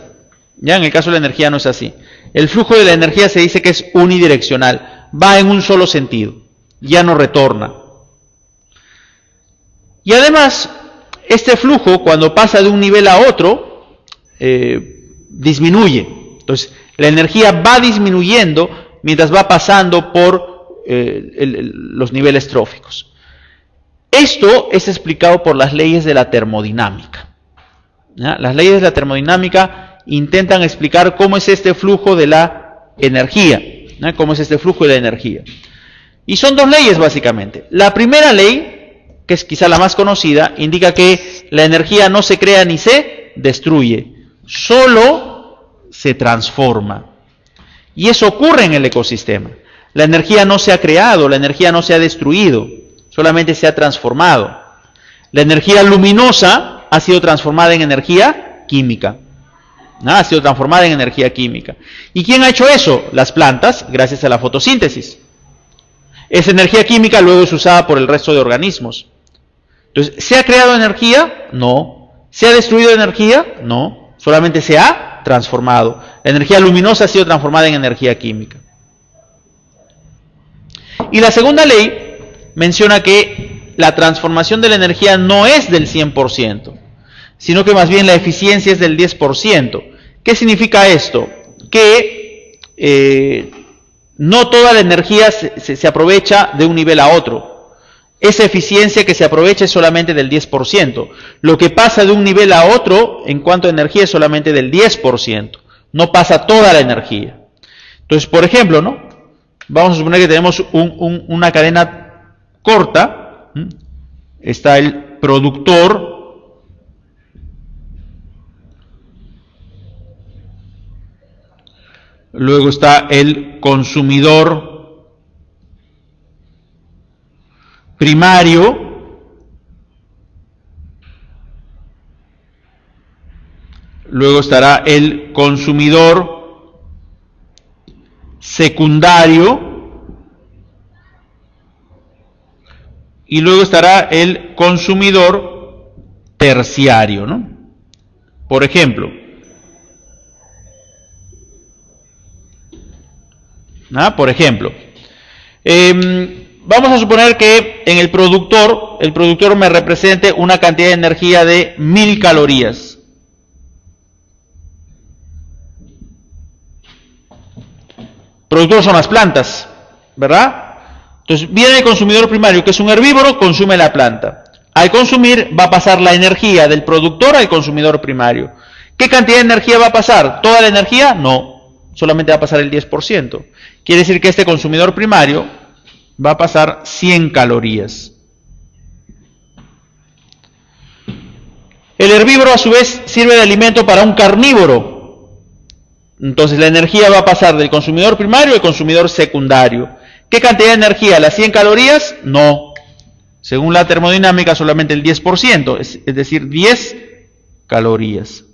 Ya, en el caso de la energía no es así. El flujo de la energía se dice que es unidireccional, va en un solo sentido, ya no retorna. Y además, este flujo, cuando pasa de un nivel a otro, disminuye. Entonces, la energía va disminuyendo mientras va pasando por los niveles tróficos. Esto es explicado por las leyes de la termodinámica. ¿Ya? Las leyes de la termodinámica intentan explicar cómo es este flujo de la energía. ¿Ya? Cómo es este flujo de la energía. Y son dos leyes básicamente. La primera ley, que es quizá la más conocida, indica que la energía no se crea ni se destruye, solo se transforma. Y eso ocurre en el ecosistema. La energía no se ha creado, la energía no se ha destruido, solamente se ha transformado. La energía luminosa ha sido transformada en energía química. ¿No? Ha sido transformada en energía química. ¿Y quién ha hecho eso? Las plantas, gracias a la fotosíntesis. Esa energía química luego es usada por el resto de organismos. Entonces, ¿se ha creado energía? No. ¿Se ha destruido energía? No. Solamente se ha transformado. La energía luminosa ha sido transformada en energía química. Y la segunda ley menciona que la transformación de la energía no es del 100%, sino que más bien la eficiencia es del 10%. ¿Qué significa esto? Que no toda la energía se aprovecha de un nivel a otro. Esa eficiencia que se aprovecha es solamente del 10%. Lo que pasa de un nivel a otro en cuanto a energía es solamente del 10%. No pasa toda la energía. Entonces, por ejemplo, ¿no? Vamos a suponer que tenemos una cadena corta. Está el productor. Luego está el consumidor primario. Luego estará el consumidor secundario. Y luego estará el consumidor terciario, ¿no? Por ejemplo, vamos a suponer que en el productor me represente una cantidad de energía de 1000 calorías. Productor son las plantas, ¿verdad? Entonces viene el consumidor primario, que es un herbívoro, consume la planta. Al consumir va a pasar la energía del productor al consumidor primario. ¿Qué cantidad de energía va a pasar? ¿Toda la energía? No, solamente va a pasar el 10%. Quiere decir que este consumidor primario va a pasar 100 calorías. El herbívoro a su vez sirve de alimento para un carnívoro. Entonces la energía va a pasar del consumidor primario al consumidor secundario. ¿Qué cantidad de energía? ¿Las 100 calorías? No. Según la termodinámica, solamente el 10%, es decir, 10 calorías.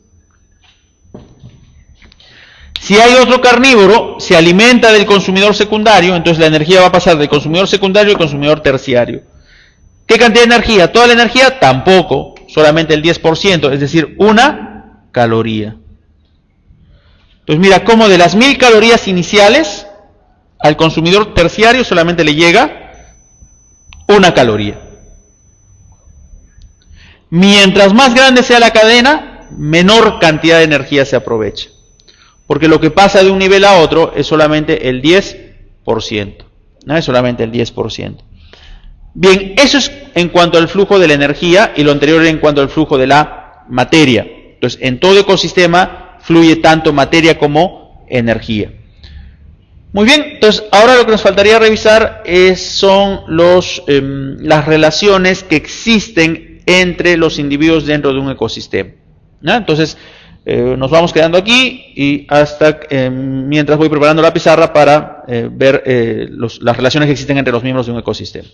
Si hay otro carnívoro, se alimenta del consumidor secundario, entonces la energía va a pasar del consumidor secundario al consumidor terciario. ¿Qué cantidad de energía? ¿Toda la energía? Tampoco, solamente el 10%, es decir, 1 caloría. Entonces mira cómo de las 1000 calorías iniciales, al consumidor terciario solamente le llega 1 caloría. Mientras más grande sea la cadena, menor cantidad de energía se aprovecha. Porque lo que pasa de un nivel a otro es solamente el 10%. ¿No? Es solamente el 10%. Bien, eso es en cuanto al flujo de la energía y lo anterior en cuanto al flujo de la materia. Entonces, en todo ecosistema fluye tanto materia como energía. Muy bien, entonces ahora lo que nos faltaría revisar son las relaciones que existen entre los individuos dentro de un ecosistema. ¿No? Entonces, nos vamos quedando aquí y hasta mientras voy preparando la pizarra para ver las relaciones que existen entre los miembros de un ecosistema.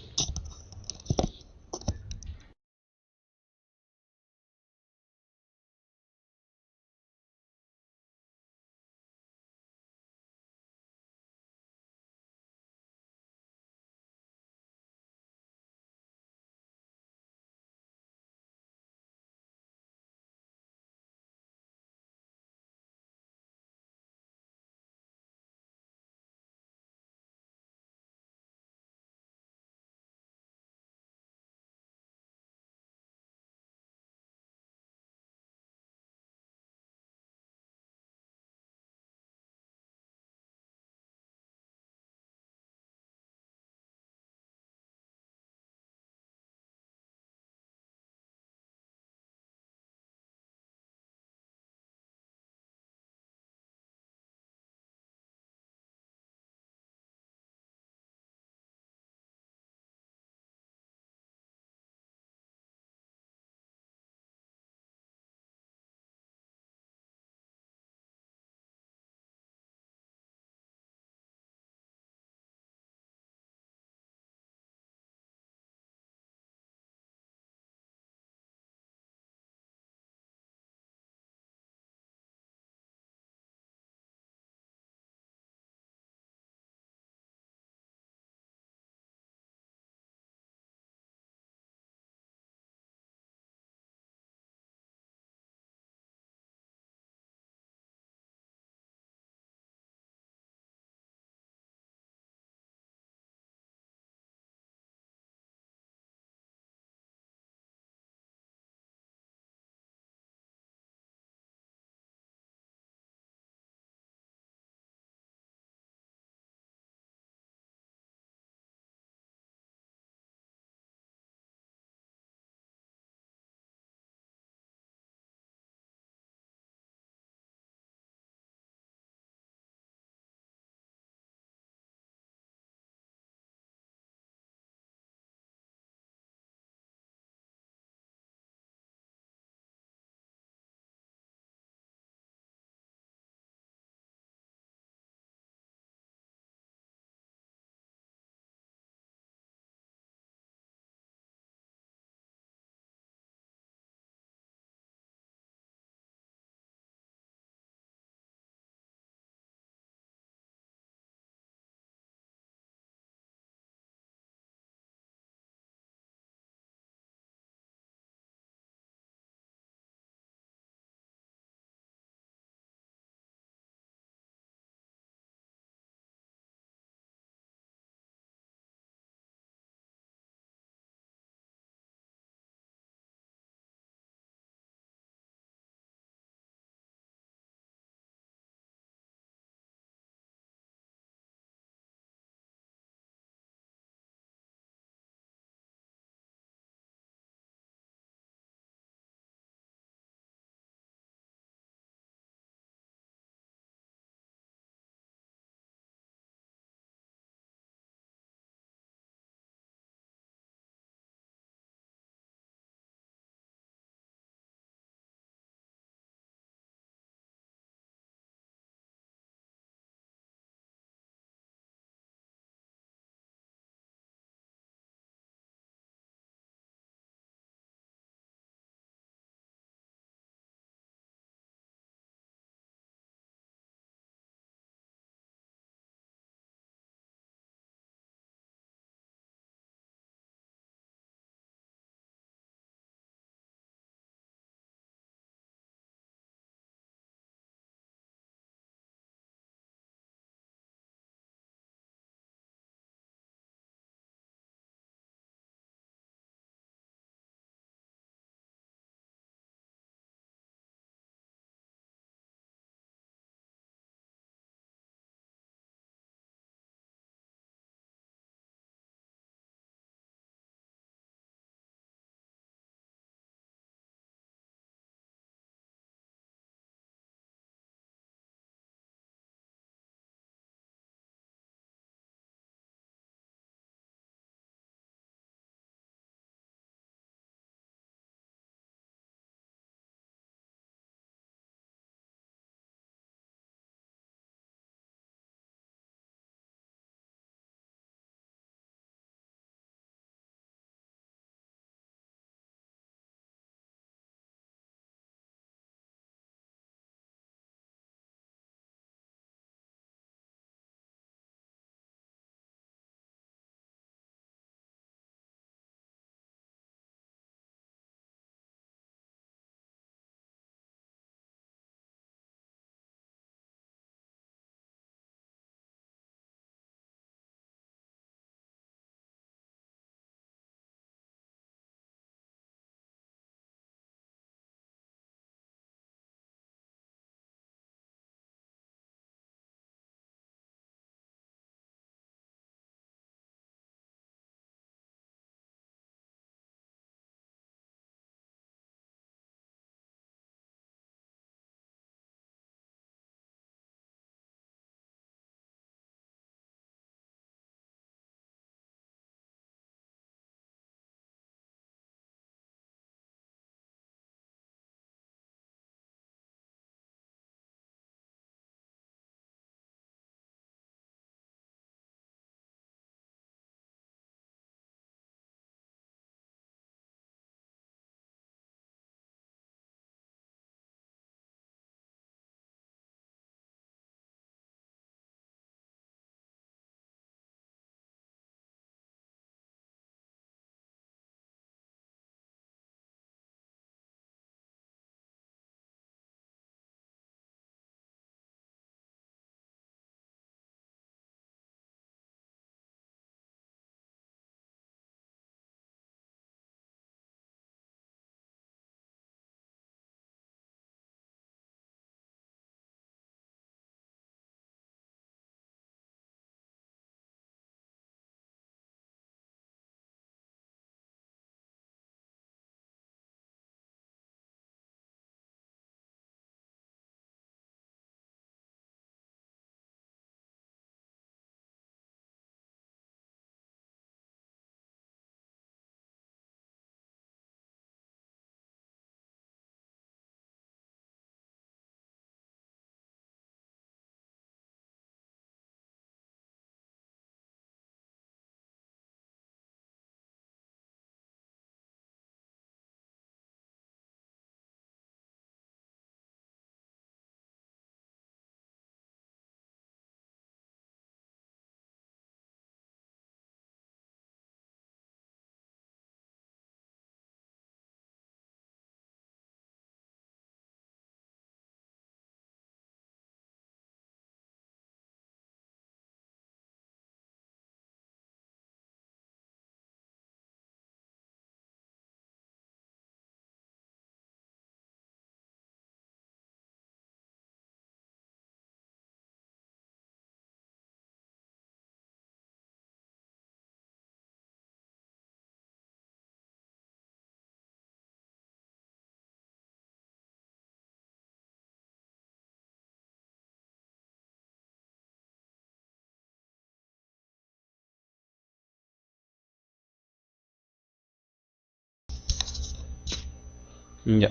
Ya.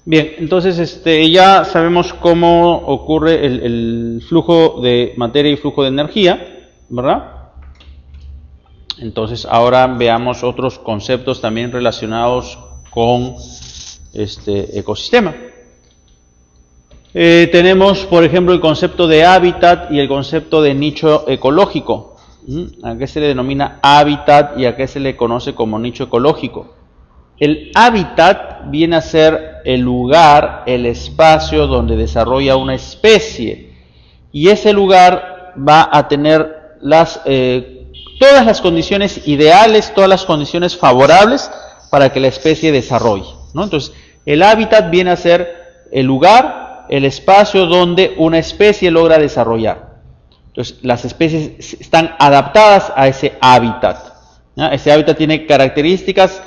Bien, entonces ya sabemos cómo ocurre el flujo de materia y flujo de energía, ¿verdad? Entonces ahora veamos otros conceptos también relacionados con este ecosistema. Tenemos, por ejemplo, el concepto de hábitat y el concepto de nicho ecológico. ¿A qué se le denomina hábitat y a qué se le conoce como nicho ecológico? El hábitat viene a ser el lugar, el espacio donde desarrolla una especie, y ese lugar va a tener todas las condiciones ideales, todas las condiciones favorables para que la especie desarrolle, ¿no? Entonces, el hábitat viene a ser el lugar, el espacio donde una especie logra desarrollar. Entonces, las especies están adaptadas a ese hábitat, ¿no? Ese hábitat tiene características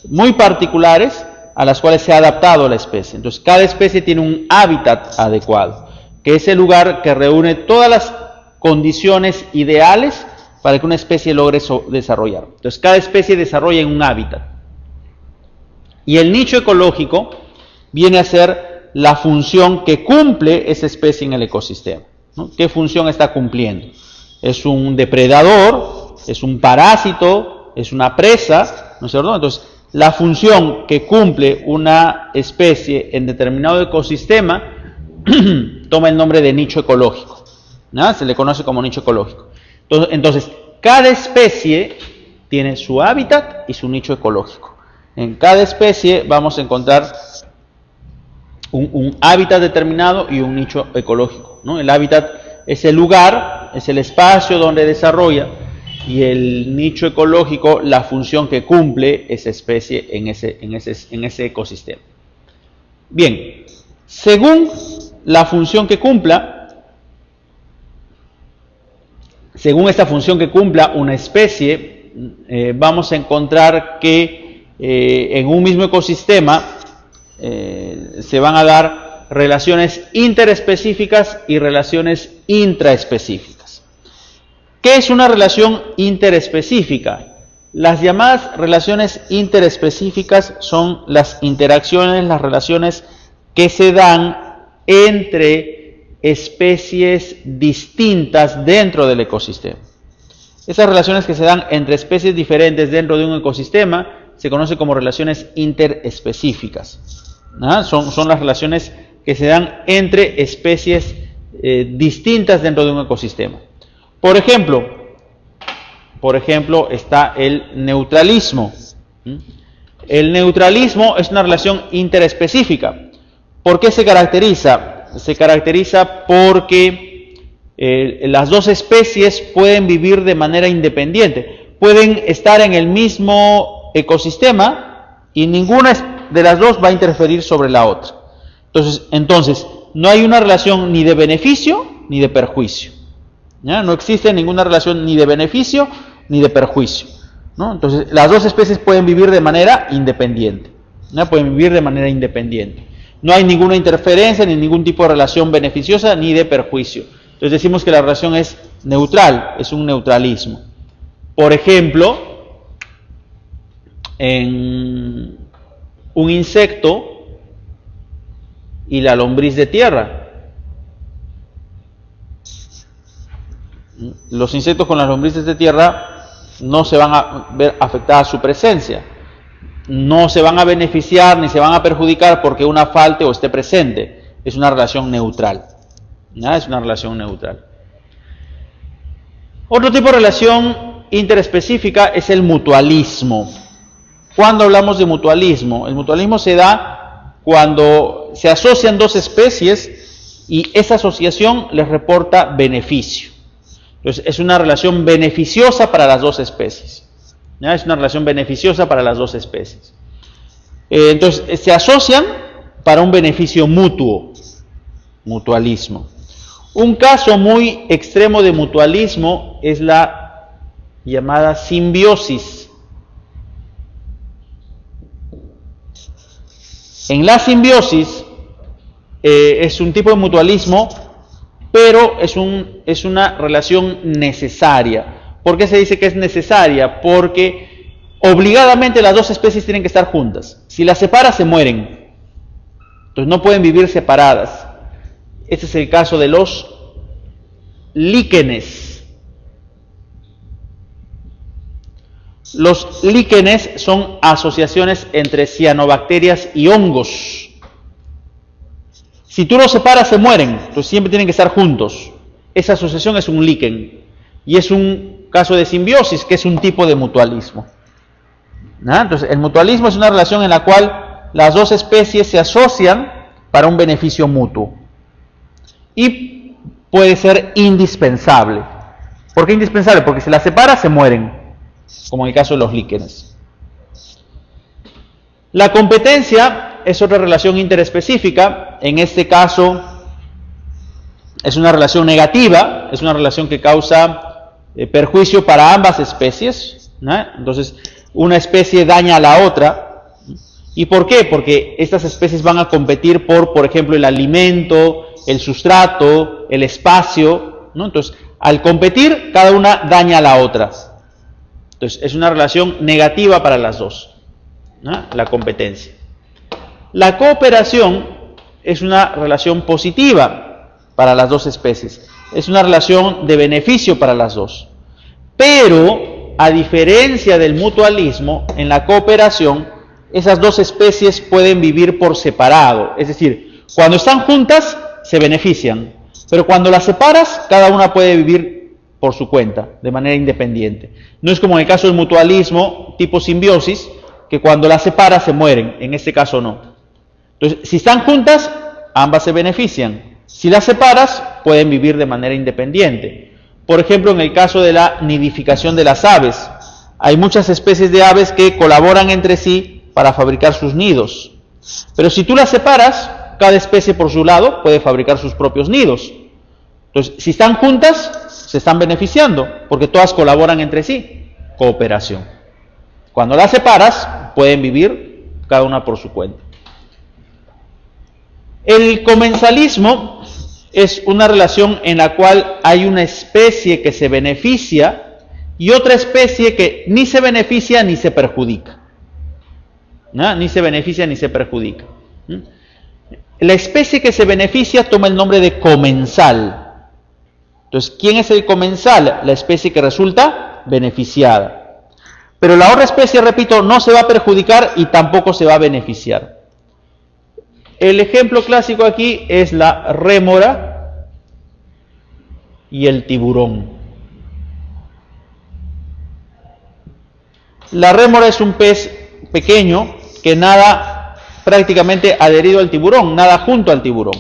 muy particulares a las cuales se ha adaptado la especie. Entonces, cada especie tiene un hábitat adecuado, que es el lugar que reúne todas las condiciones ideales para que una especie logre desarrollar. Entonces, cada especie desarrolla en un hábitat. Y el nicho ecológico viene a ser la función que cumple esa especie en el ecosistema, ¿no? ¿Qué función está cumpliendo? ¿Es un depredador? ¿Es un parásito? ¿Es una presa? ¿No es cierto? Entonces, la función que cumple una especie en determinado ecosistema toma el nombre de nicho ecológico, ¿no? Se le conoce como nicho ecológico. Entonces, cada especie tiene su hábitat y su nicho ecológico. En cada especie vamos a encontrar un hábitat determinado y un nicho ecológico, ¿no? El hábitat es el lugar, es el espacio donde desarrolla, y el nicho ecológico la función que cumple esa especie en ese ecosistema. Bien, según la función que cumpla, según esta función que cumpla una especie, vamos a encontrar que en un mismo ecosistema se van a dar relaciones interespecíficas y relaciones intraespecíficas. ¿Qué es una relación interespecífica? Las llamadas relaciones interespecíficas son las interacciones, las relaciones que se dan entre especies distintas dentro del ecosistema. Esas relaciones que se dan entre especies diferentes dentro de un ecosistema se conocen como relaciones interespecíficas, ¿no? Son las relaciones que se dan entre especies distintas dentro de un ecosistema. Por ejemplo, está el neutralismo. El neutralismo es una relación interespecífica. ¿Por qué se caracteriza? Se caracteriza porque las dos especies pueden vivir de manera independiente. Pueden estar en el mismo ecosistema y ninguna de las dos va a interferir sobre la otra. Entonces no hay una relación ni de beneficio ni de perjuicio. ¿Ya? No existe ninguna relación ni de beneficio ni de perjuicio, ¿no? Entonces, las dos especies pueden vivir de manera independiente, ¿no? Pueden vivir de manera independiente. No hay ninguna interferencia, ni ningún tipo de relación beneficiosa, ni de perjuicio. Entonces decimos que la relación es neutral, es un neutralismo. Por ejemplo, en un insecto y la lombriz de tierra. Los insectos con las lombrices de tierra no se van a ver afectada su presencia, no se van a beneficiar ni se van a perjudicar porque una falte o esté presente. Es una relación neutral, ¿ya? Es una relación neutral. Otro tipo de relación interespecífica es el mutualismo. ¿Cuándo hablamos de mutualismo? El mutualismo se da cuando se asocian dos especies y esa asociación les reporta beneficio. Entonces, es una relación beneficiosa para las dos especies, ¿ya? Es una relación beneficiosa para las dos especies. Entonces, se asocian para un beneficio mutuo, mutualismo. Un caso muy extremo de mutualismo es la llamada simbiosis. En la simbiosis es un tipo de mutualismo, pero es una relación necesaria. ¿Por qué se dice que es necesaria? Porque obligadamente las dos especies tienen que estar juntas. Si las separas, se mueren. Entonces no pueden vivir separadas. Este es el caso de los líquenes. Los líquenes son asociaciones entre cianobacterias y hongos. Si tú los separas, se mueren, entonces siempre tienen que estar juntos. Esa asociación es un líquen y es un caso de simbiosis, que es un tipo de mutualismo. Entonces, el mutualismo es una relación en la cual las dos especies se asocian para un beneficio mutuo y puede ser indispensable. ¿Por qué indispensable? Porque si las separas, se mueren, como en el caso de los líquenes. La competencia es otra relación interespecífica. En este caso es una relación negativa, es una relación que causa perjuicio para ambas especies, ¿no? Entonces una especie daña a la otra. ¿Y por qué? Porque estas especies van a competir por ejemplo, el alimento, el sustrato, el espacio, ¿no? Entonces, al competir, cada una daña a la otra. Entonces, es una relación negativa para las dos, ¿no? La competencia. La cooperación es una relación positiva para las dos especies. Es una relación de beneficio para las dos. Pero, a diferencia del mutualismo, en la cooperación, esas dos especies pueden vivir por separado. Es decir, cuando están juntas, se benefician. Pero cuando las separas, cada una puede vivir por su cuenta, de manera independiente. No es como en el caso del mutualismo, tipo simbiosis, que cuando las separas se mueren. En este caso no. Entonces, si están juntas, ambas se benefician. Si las separas, pueden vivir de manera independiente. Por ejemplo, en el caso de la nidificación de las aves, hay muchas especies de aves que colaboran entre sí para fabricar sus nidos. Pero si tú las separas, cada especie por su lado puede fabricar sus propios nidos. Entonces, si están juntas, se están beneficiando, porque todas colaboran entre sí. Cooperación. Cuando las separas, pueden vivir cada una por su cuenta. El comensalismo es una relación en la cual hay una especie que se beneficia y otra especie que ni se beneficia ni se perjudica. ¿No? Ni se beneficia ni se perjudica. La especie que se beneficia toma el nombre de comensal. Entonces, ¿quién es el comensal? La especie que resulta beneficiada. Pero la otra especie, repito, no se va a perjudicar y tampoco se va a beneficiar. El ejemplo clásico aquí es la rémora y el tiburón. La rémora es un pez pequeño que nada prácticamente adherido al tiburón, nada junto al tiburón.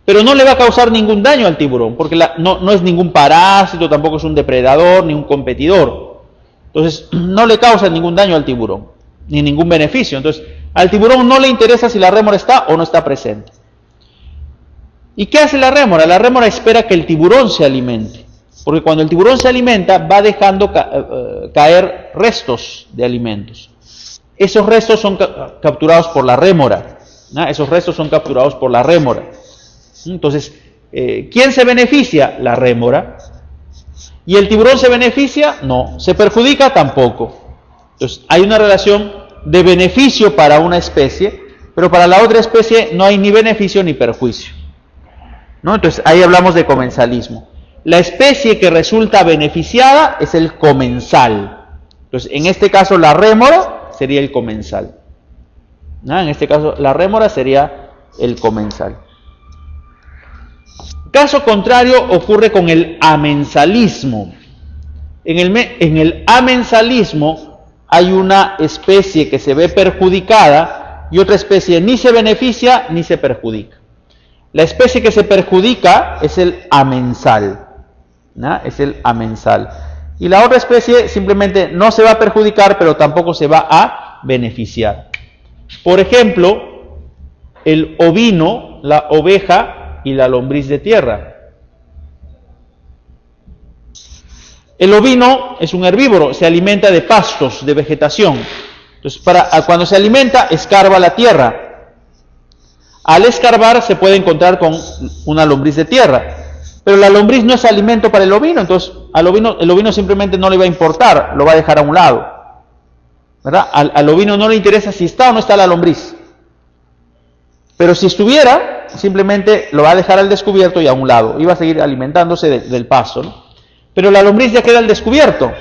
Pero no le va a causar ningún daño al tiburón, porque no es ningún parásito, tampoco es un depredador, ni un competidor. Entonces, no le causa ningún daño al tiburón, ni ningún beneficio. Entonces, al tiburón no le interesa si la rémora está o no está presente. ¿Y qué hace la rémora? La rémora espera que el tiburón se alimente, porque cuando el tiburón se alimenta, va dejando caer restos de alimentos. Esos restos son capturados por la rémora, ¿no? Esos restos son capturados por la rémora. Entonces, ¿quién se beneficia? La rémora. ¿Y el tiburón se beneficia? No. ¿Se perjudica? Tampoco. Entonces, hay una relación de beneficio para una especie, pero para la otra especie no hay ni beneficio ni perjuicio, ¿no? Entonces, ahí hablamos de comensalismo. La especie que resulta beneficiada es el comensal. Entonces, en este caso, la rémora sería el comensal, ¿no? En este caso, la rémora sería el comensal. Caso contrario ocurre con el amensalismo. En el amensalismo hay una especie que se ve perjudicada y otra especie ni se beneficia ni se perjudica. La especie que se perjudica es el amensal, ¿no? Es el amensal. Y la otra especie simplemente no se va a perjudicar, pero tampoco se va a beneficiar. Por ejemplo, el ovino, la oveja y la lombriz de tierra. El ovino es un herbívoro, se alimenta de pastos, de vegetación. Entonces, cuando se alimenta, escarba la tierra. Al escarbar se puede encontrar con una lombriz de tierra. Pero la lombriz no es alimento para el ovino, entonces el ovino simplemente no le va a importar, lo va a dejar a un lado, ¿verdad? Al ovino no le interesa si está o no está la lombriz. Pero si estuviera, simplemente lo va a dejar al descubierto y a un lado. Y va a seguir alimentándose del pasto, ¿no? Pero la lombriz ya queda al descubierto.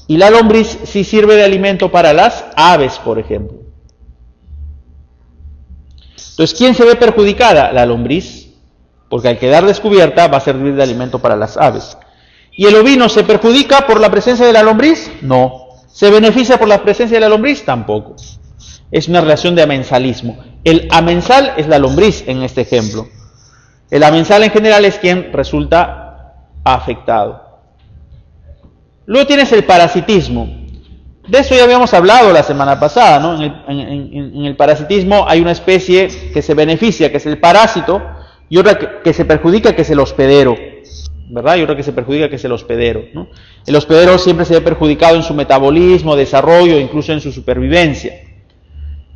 Y la lombriz sí sirve de alimento para las aves, por ejemplo. Entonces, ¿quién se ve perjudicada? La lombriz, porque al quedar descubierta va a servir de alimento para las aves. ¿Y el ovino se perjudica por la presencia de la lombriz? No. ¿Se beneficia por la presencia de la lombriz? Tampoco. Es una relación de amensalismo. El amensal es la lombriz en este ejemplo. El amensal en general es quien resulta afectado. Luego tienes el parasitismo. De eso ya habíamos hablado la semana pasada, ¿no? En el parasitismo hay una especie que se beneficia, que es el parásito, y otra que se perjudica, que es el hospedero, ¿verdad? Y otra que se perjudica, que es el hospedero, ¿no? El hospedero siempre se ve perjudicado en su metabolismo, desarrollo, incluso en su supervivencia.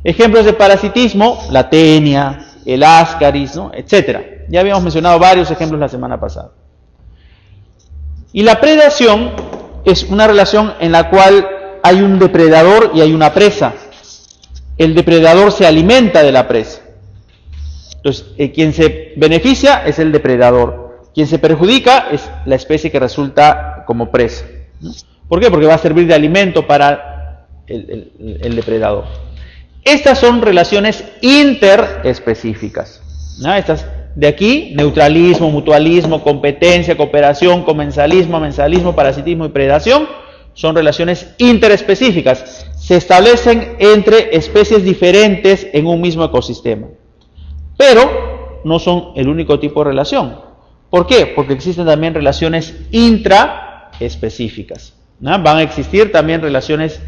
Ejemplos de parasitismo: la tenia, el ascaris, ¿no? Etcétera. Ya habíamos mencionado varios ejemplos la semana pasada. Y la predación es una relación en la cual hay un depredador y hay una presa. El depredador se alimenta de la presa. Entonces, quien se beneficia es el depredador. Quien se perjudica es la especie que resulta como presa, ¿no? ¿Por qué? Porque va a servir de alimento para el depredador. Estas son relaciones interespecíficas, ¿no? Estas de aquí: neutralismo, mutualismo, competencia, cooperación, comensalismo, amensalismo, parasitismo y predación. Son relaciones interespecíficas. Se establecen entre especies diferentes en un mismo ecosistema. Pero no son el único tipo de relación. ¿Por qué? Porque existen también relaciones intraespecíficas, ¿no? Van a existir también relaciones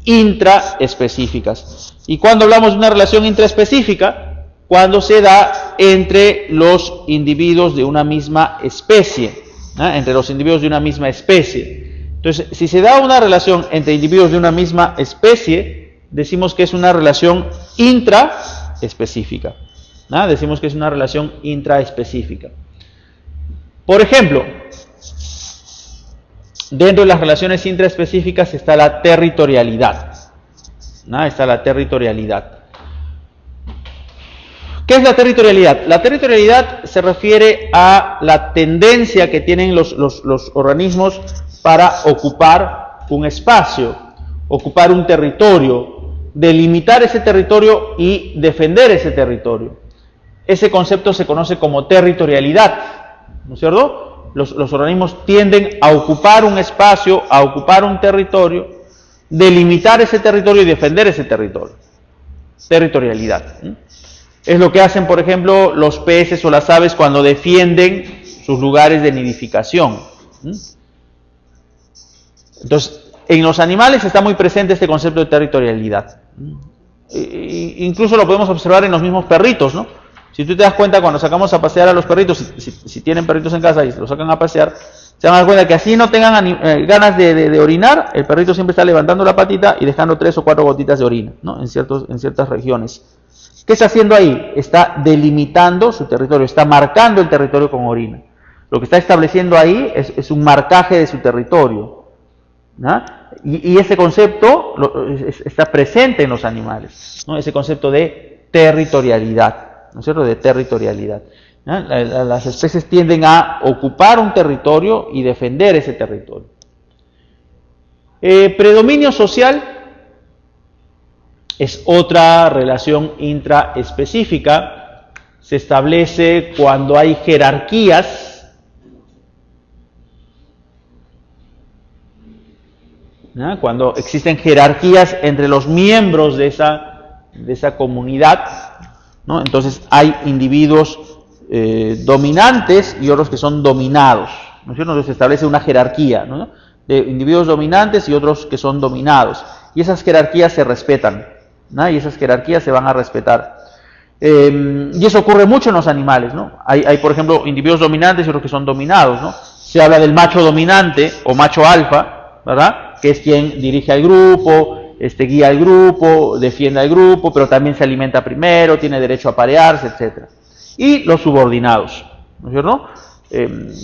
intraespecíficas. ¿Y cuando hablamos de una relación intraespecífica? Cuando se da entre los individuos de una misma especie, ¿no? Entre los individuos de una misma especie. Entonces, si se da una relación entre individuos de una misma especie, decimos que es una relación intraespecífica, ¿no? Decimos que es una relación intraespecífica. Por ejemplo, dentro de las relaciones intraespecíficas está la territorialidad, ¿no? Está la territorialidad. ¿Qué es la territorialidad? La territorialidad se refiere a la tendencia que tienen los organismos para ocupar un espacio, ocupar un territorio, delimitar ese territorio y defender ese territorio. Ese concepto se conoce como territorialidad, ¿no es cierto? Los organismos tienden a ocupar un espacio, a ocupar un territorio, delimitar ese territorio y defender ese territorio. Territorialidad, ¿sí? Es lo que hacen, por ejemplo, los peces o las aves cuando defienden sus lugares de nidificación, ¿sí? Entonces, en los animales está muy presente este concepto de territorialidad. Incluso lo podemos observar en los mismos perritos, ¿no? Si tú te das cuenta, cuando sacamos a pasear a los perritos, si tienen perritos en casa y los sacan a pasear, se van a dar cuenta que así no tengan ganas de orinar, el perrito siempre está levantando la patita y dejando 3 o 4 gotitas de orina, ¿no? En ciertas regiones. ¿Qué está haciendo ahí? Está delimitando su territorio, está marcando el territorio con orina. Lo que está estableciendo ahí es un marcaje de su territorio, ¿no? Y ese concepto está presente en los animales, ¿no? Ese concepto de territorialidad, ¿no es cierto? De territorialidad, ¿no? Las especies tienden a ocupar un territorio y defender ese territorio. Predominio social es otra relación intraespecífica. Se establece cuando hay jerarquías, ¿no? Cuando existen jerarquías entre los miembros de esa comunidad, ¿no? Entonces hay individuos dominantes y otros que son dominados, ¿no es cierto? Entonces se establece una jerarquía, ¿no? De individuos dominantes y otros que son dominados. Y esas jerarquías se respetan, ¿no? Y esas jerarquías se van a respetar. Y eso ocurre mucho en los animales, ¿no? Hay, por ejemplo, individuos dominantes y otros que son dominados, ¿no? Se habla del macho dominante o macho alfa, ¿verdad? Que es quien dirige al grupo, guía al grupo, defiende al grupo, pero también se alimenta primero, tiene derecho a parearse, etc. Y los subordinados, ¿no es cierto?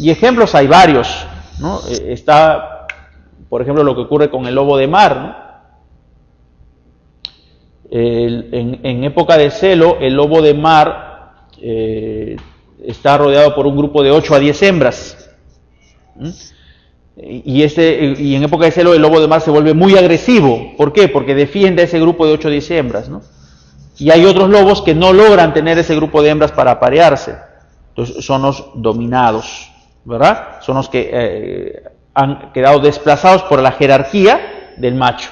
Y ejemplos hay varios, ¿no? Está, por ejemplo, lo que ocurre con el lobo de mar, ¿no? En época de celo, el lobo de mar está rodeado por un grupo de 8 a 10 hembras. Y en época de celo el lobo de mar se vuelve muy agresivo. ¿Por qué? Porque defiende a ese grupo de 8 a 10 hembras, ¿no? Y hay otros lobos que no logran tener ese grupo de hembras para aparearse. Entonces son los dominados, ¿verdad? Son los que han quedado desplazados por la jerarquía del macho,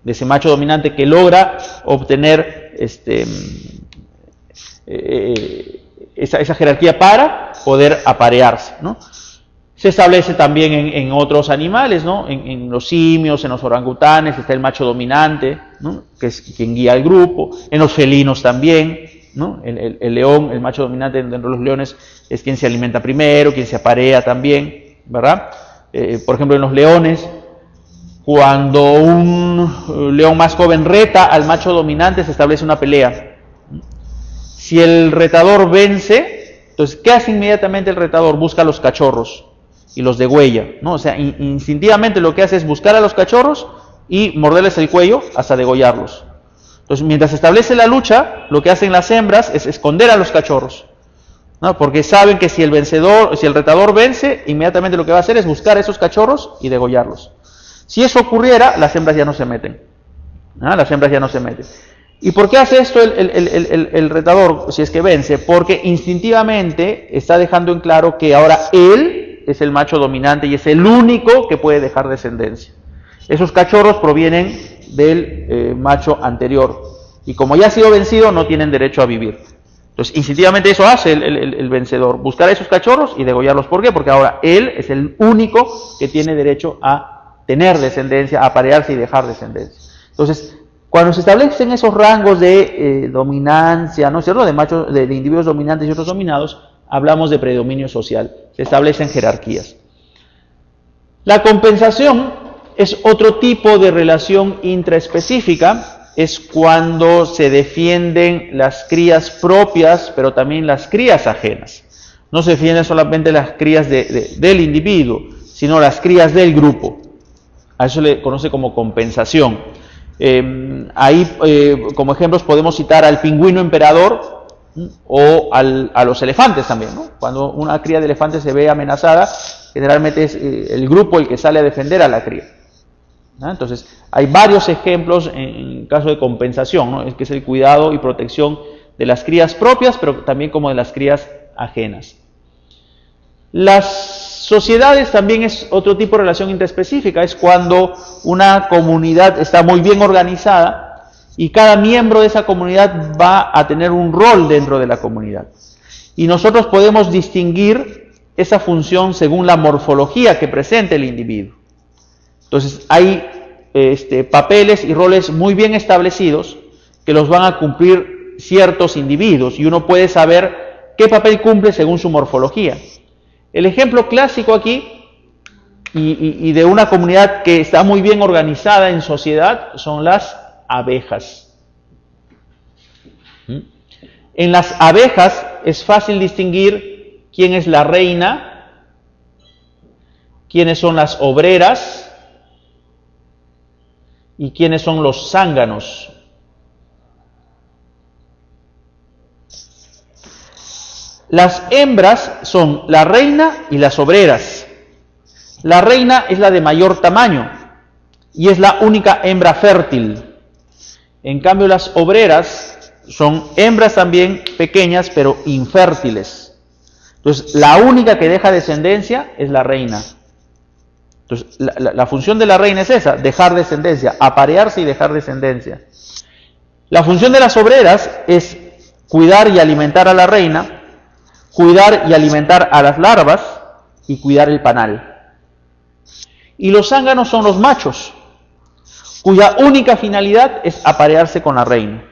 de ese macho dominante que logra obtener esa jerarquía para poder aparearse, ¿no? Se establece también en otros animales, ¿no? En los simios, en los orangutanes está el macho dominante, ¿no? Que es quien guía al grupo. En los felinos también, ¿no? El león, el macho dominante dentro de los leones es quien se alimenta primero, quien se aparea también, ¿verdad? Por ejemplo, en los leones, cuando un león más joven reta al macho dominante, se establece una pelea. Si el retador vence, entonces, ¿qué hace inmediatamente el retador? Busca a los cachorros y los degüella, ¿no? O sea, instintivamente lo que hace es buscar a los cachorros y morderles el cuello hasta degollarlos. Entonces, mientras se establece la lucha, lo que hacen las hembras es esconder a los cachorros, ¿no? Porque saben que si el retador vence, inmediatamente lo que va a hacer es buscar a esos cachorros y degollarlos. Si eso ocurriera, las hembras ya no se meten, ¿no? Las hembras ya no se meten. ¿Y por qué hace esto el retador si es que vence? Porque instintivamente está dejando en claro que ahora él es el macho dominante y es el único que puede dejar descendencia. Esos cachorros provienen del macho anterior y como ya ha sido vencido no tienen derecho a vivir. Entonces instintivamente eso hace el vencedor, buscar a esos cachorros y degollarlos. ¿Por qué? Porque ahora él es el único que tiene derecho a tener descendencia, a aparearse y dejar descendencia. Entonces, cuando se establecen esos rangos de dominancia, ¿no es cierto?, de individuos dominantes y otros dominados, hablamos de predominio social, se establecen jerarquías. La compensación es otro tipo de relación intraespecífica, es cuando se defienden las crías propias, pero también las crías ajenas. No se defienden solamente las crías del individuo, sino las crías del grupo. A eso le conoce como compensación. Como ejemplos podemos citar al pingüino emperador o a los elefantes también, ¿no? Cuando una cría de elefante se ve amenazada, generalmente es el grupo el que sale a defender a la cría, ¿no? Entonces, hay varios ejemplos en caso de compensación, ¿no? Es que es el cuidado y protección de las crías propias, pero también como de las crías ajenas. Las sociedades también es otro tipo de relación interespecífica, es cuando una comunidad está muy bien organizada y cada miembro de esa comunidad va a tener un rol dentro de la comunidad. Y nosotros podemos distinguir esa función según la morfología que presenta el individuo. Entonces hay papeles y roles muy bien establecidos que los van a cumplir ciertos individuos y uno puede saber qué papel cumple según su morfología. El ejemplo clásico aquí, y de una comunidad que está muy bien organizada en sociedad, son las abejas. En las abejas es fácil distinguir quién es la reina, quiénes son las obreras y quiénes son los zánganos. Las hembras son la reina y las obreras. La reina es la de mayor tamaño y es la única hembra fértil. En cambio, las obreras son hembras también pequeñas, pero infértiles. Entonces, la única que deja descendencia es la reina. Entonces, la función de la reina es esa, dejar descendencia, aparearse y dejar descendencia. La función de las obreras es cuidar y alimentar a la reina, cuidar y alimentar a las larvas y cuidar el panal. Y los zánganos son los machos, cuya única finalidad es aparearse con la reina.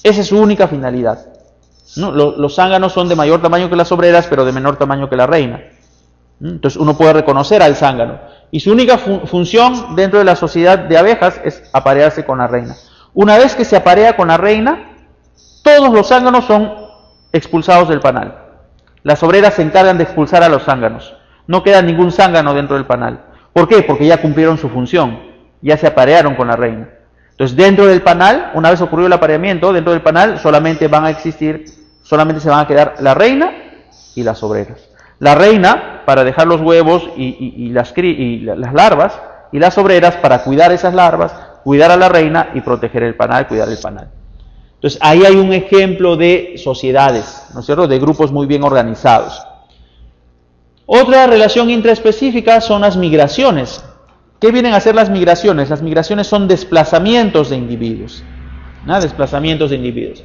Esa es su única finalidad, ¿no? Los zánganos son de mayor tamaño que las obreras, pero de menor tamaño que la reina. Entonces uno puede reconocer al zángano. Y su única función dentro de la sociedad de abejas es aparearse con la reina. Una vez que se aparea con la reina, todos los zánganos son expulsados del panal. Las obreras se encargan de expulsar a los zánganos. No queda ningún zángano dentro del panal. ¿Por qué? Porque ya cumplieron su función. Ya se aparearon con la reina. Entonces, dentro del panal, una vez ocurrido el apareamiento, dentro del panal solamente se van a quedar la reina y las obreras. La reina para dejar los huevos y las larvas, y las obreras para cuidar esas larvas, cuidar a la reina y proteger el panal, cuidar el panal. Entonces, ahí hay un ejemplo de sociedades, ¿no es cierto?, de grupos muy bien organizados. Otra relación intraespecífica son las migraciones. ¿Qué vienen a ser las migraciones? Las migraciones son desplazamientos de individuos, ¿no? Desplazamientos de individuos.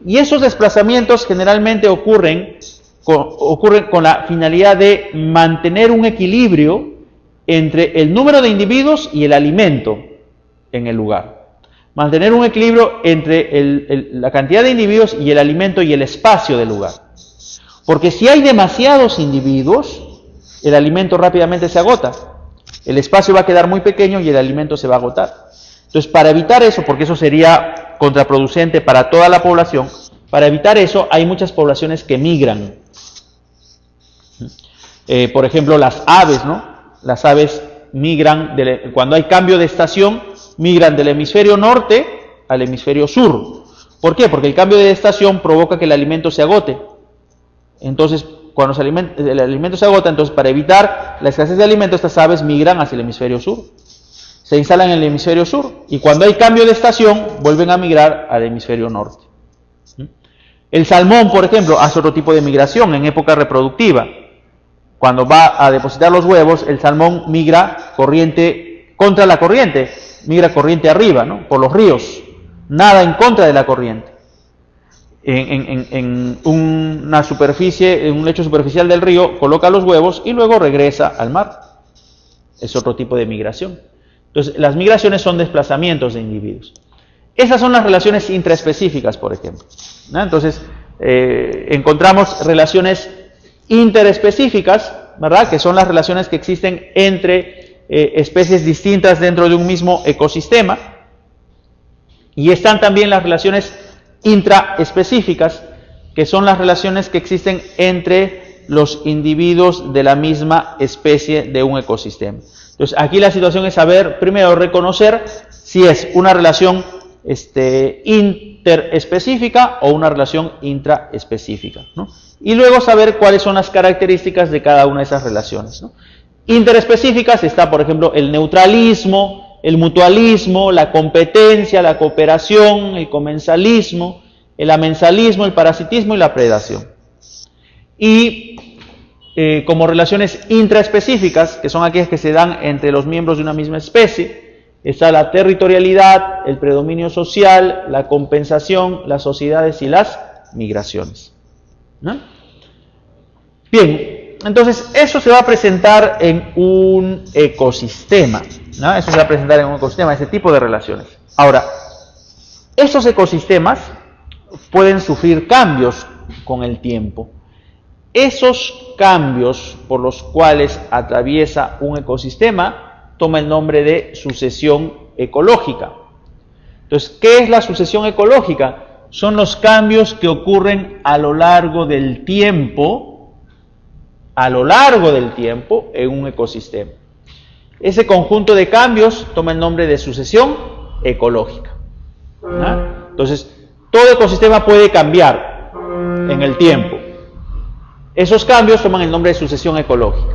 Y esos desplazamientos generalmente ocurren con la finalidad de mantener un equilibrio entre el número de individuos y el alimento en el lugar. Mantener un equilibrio entre la cantidad de individuos y el alimento y el espacio del lugar. Porque si hay demasiados individuos, el alimento rápidamente se agota. El espacio va a quedar muy pequeño y el alimento se va a agotar. Entonces, para evitar eso, porque eso sería contraproducente para toda la población, para evitar eso hay muchas poblaciones que migran. Por ejemplo, las aves, ¿no? Las aves migran, cuando hay cambio de estación, migran del hemisferio norte al hemisferio sur. ¿Por qué? Porque el cambio de estación provoca que el alimento se agote. Entonces, cuando el alimento se agota, entonces para evitar la escasez de alimento, estas aves migran hacia el hemisferio sur. Se instalan en el hemisferio sur y cuando hay cambio de estación, vuelven a migrar al hemisferio norte. El salmón, por ejemplo, hace otro tipo de migración en época reproductiva. Cuando va a depositar los huevos, el salmón migra contra la corriente, migra corriente arriba, ¿no? Por los ríos, nada en contra de la corriente. En una superficie, en un lecho superficial del río, coloca los huevos y luego regresa al mar. Es otro tipo de migración. Entonces, las migraciones son desplazamientos de individuos. Esas son las relaciones intraespecíficas, por ejemplo, ¿no? Entonces, encontramos relaciones interespecíficas, ¿verdad?, que son las relaciones que existen entre especies distintas dentro de un mismo ecosistema. Y están también las relaciones intraespecíficas, que son las relaciones que existen entre los individuos de la misma especie de un ecosistema. Entonces, aquí la situación es saber, primero, reconocer si es una relación interespecífica o una relación intraespecífica, ¿no? Y luego saber cuáles son las características de cada una de esas relaciones, ¿no? Interespecíficas está, por ejemplo, el neutralismo, el mutualismo, la competencia, la cooperación, el comensalismo, el amensalismo, el parasitismo y la predación. Y como relaciones intraespecíficas, que son aquellas que se dan entre los miembros de una misma especie, está la territorialidad, el predominio social, la compensación, las sociedades y las migraciones, ¿no? Bien, entonces eso se va a presentar en un ecosistema, ¿no? Eso se va a presentar en un ecosistema, ese tipo de relaciones. Ahora, estos ecosistemas pueden sufrir cambios con el tiempo. Esos cambios por los cuales atraviesa un ecosistema toma el nombre de sucesión ecológica. Entonces, ¿qué es la sucesión ecológica? Son los cambios que ocurren a lo largo del tiempo en un ecosistema. Ese conjunto de cambios toma el nombre de sucesión ecológica, ¿no? Entonces, todo ecosistema puede cambiar en el tiempo. Esos cambios toman el nombre de sucesión ecológica.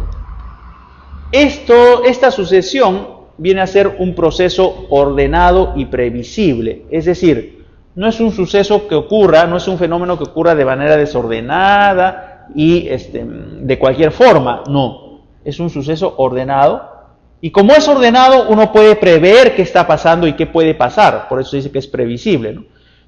Esta sucesión viene a ser un proceso ordenado y previsible, es decir, no es un suceso que ocurra, no es un fenómeno que ocurra de manera desordenada y de cualquier forma, no, es un suceso ordenado. Y como es ordenado, uno puede prever qué está pasando y qué puede pasar, por eso se dice que es previsible, ¿no?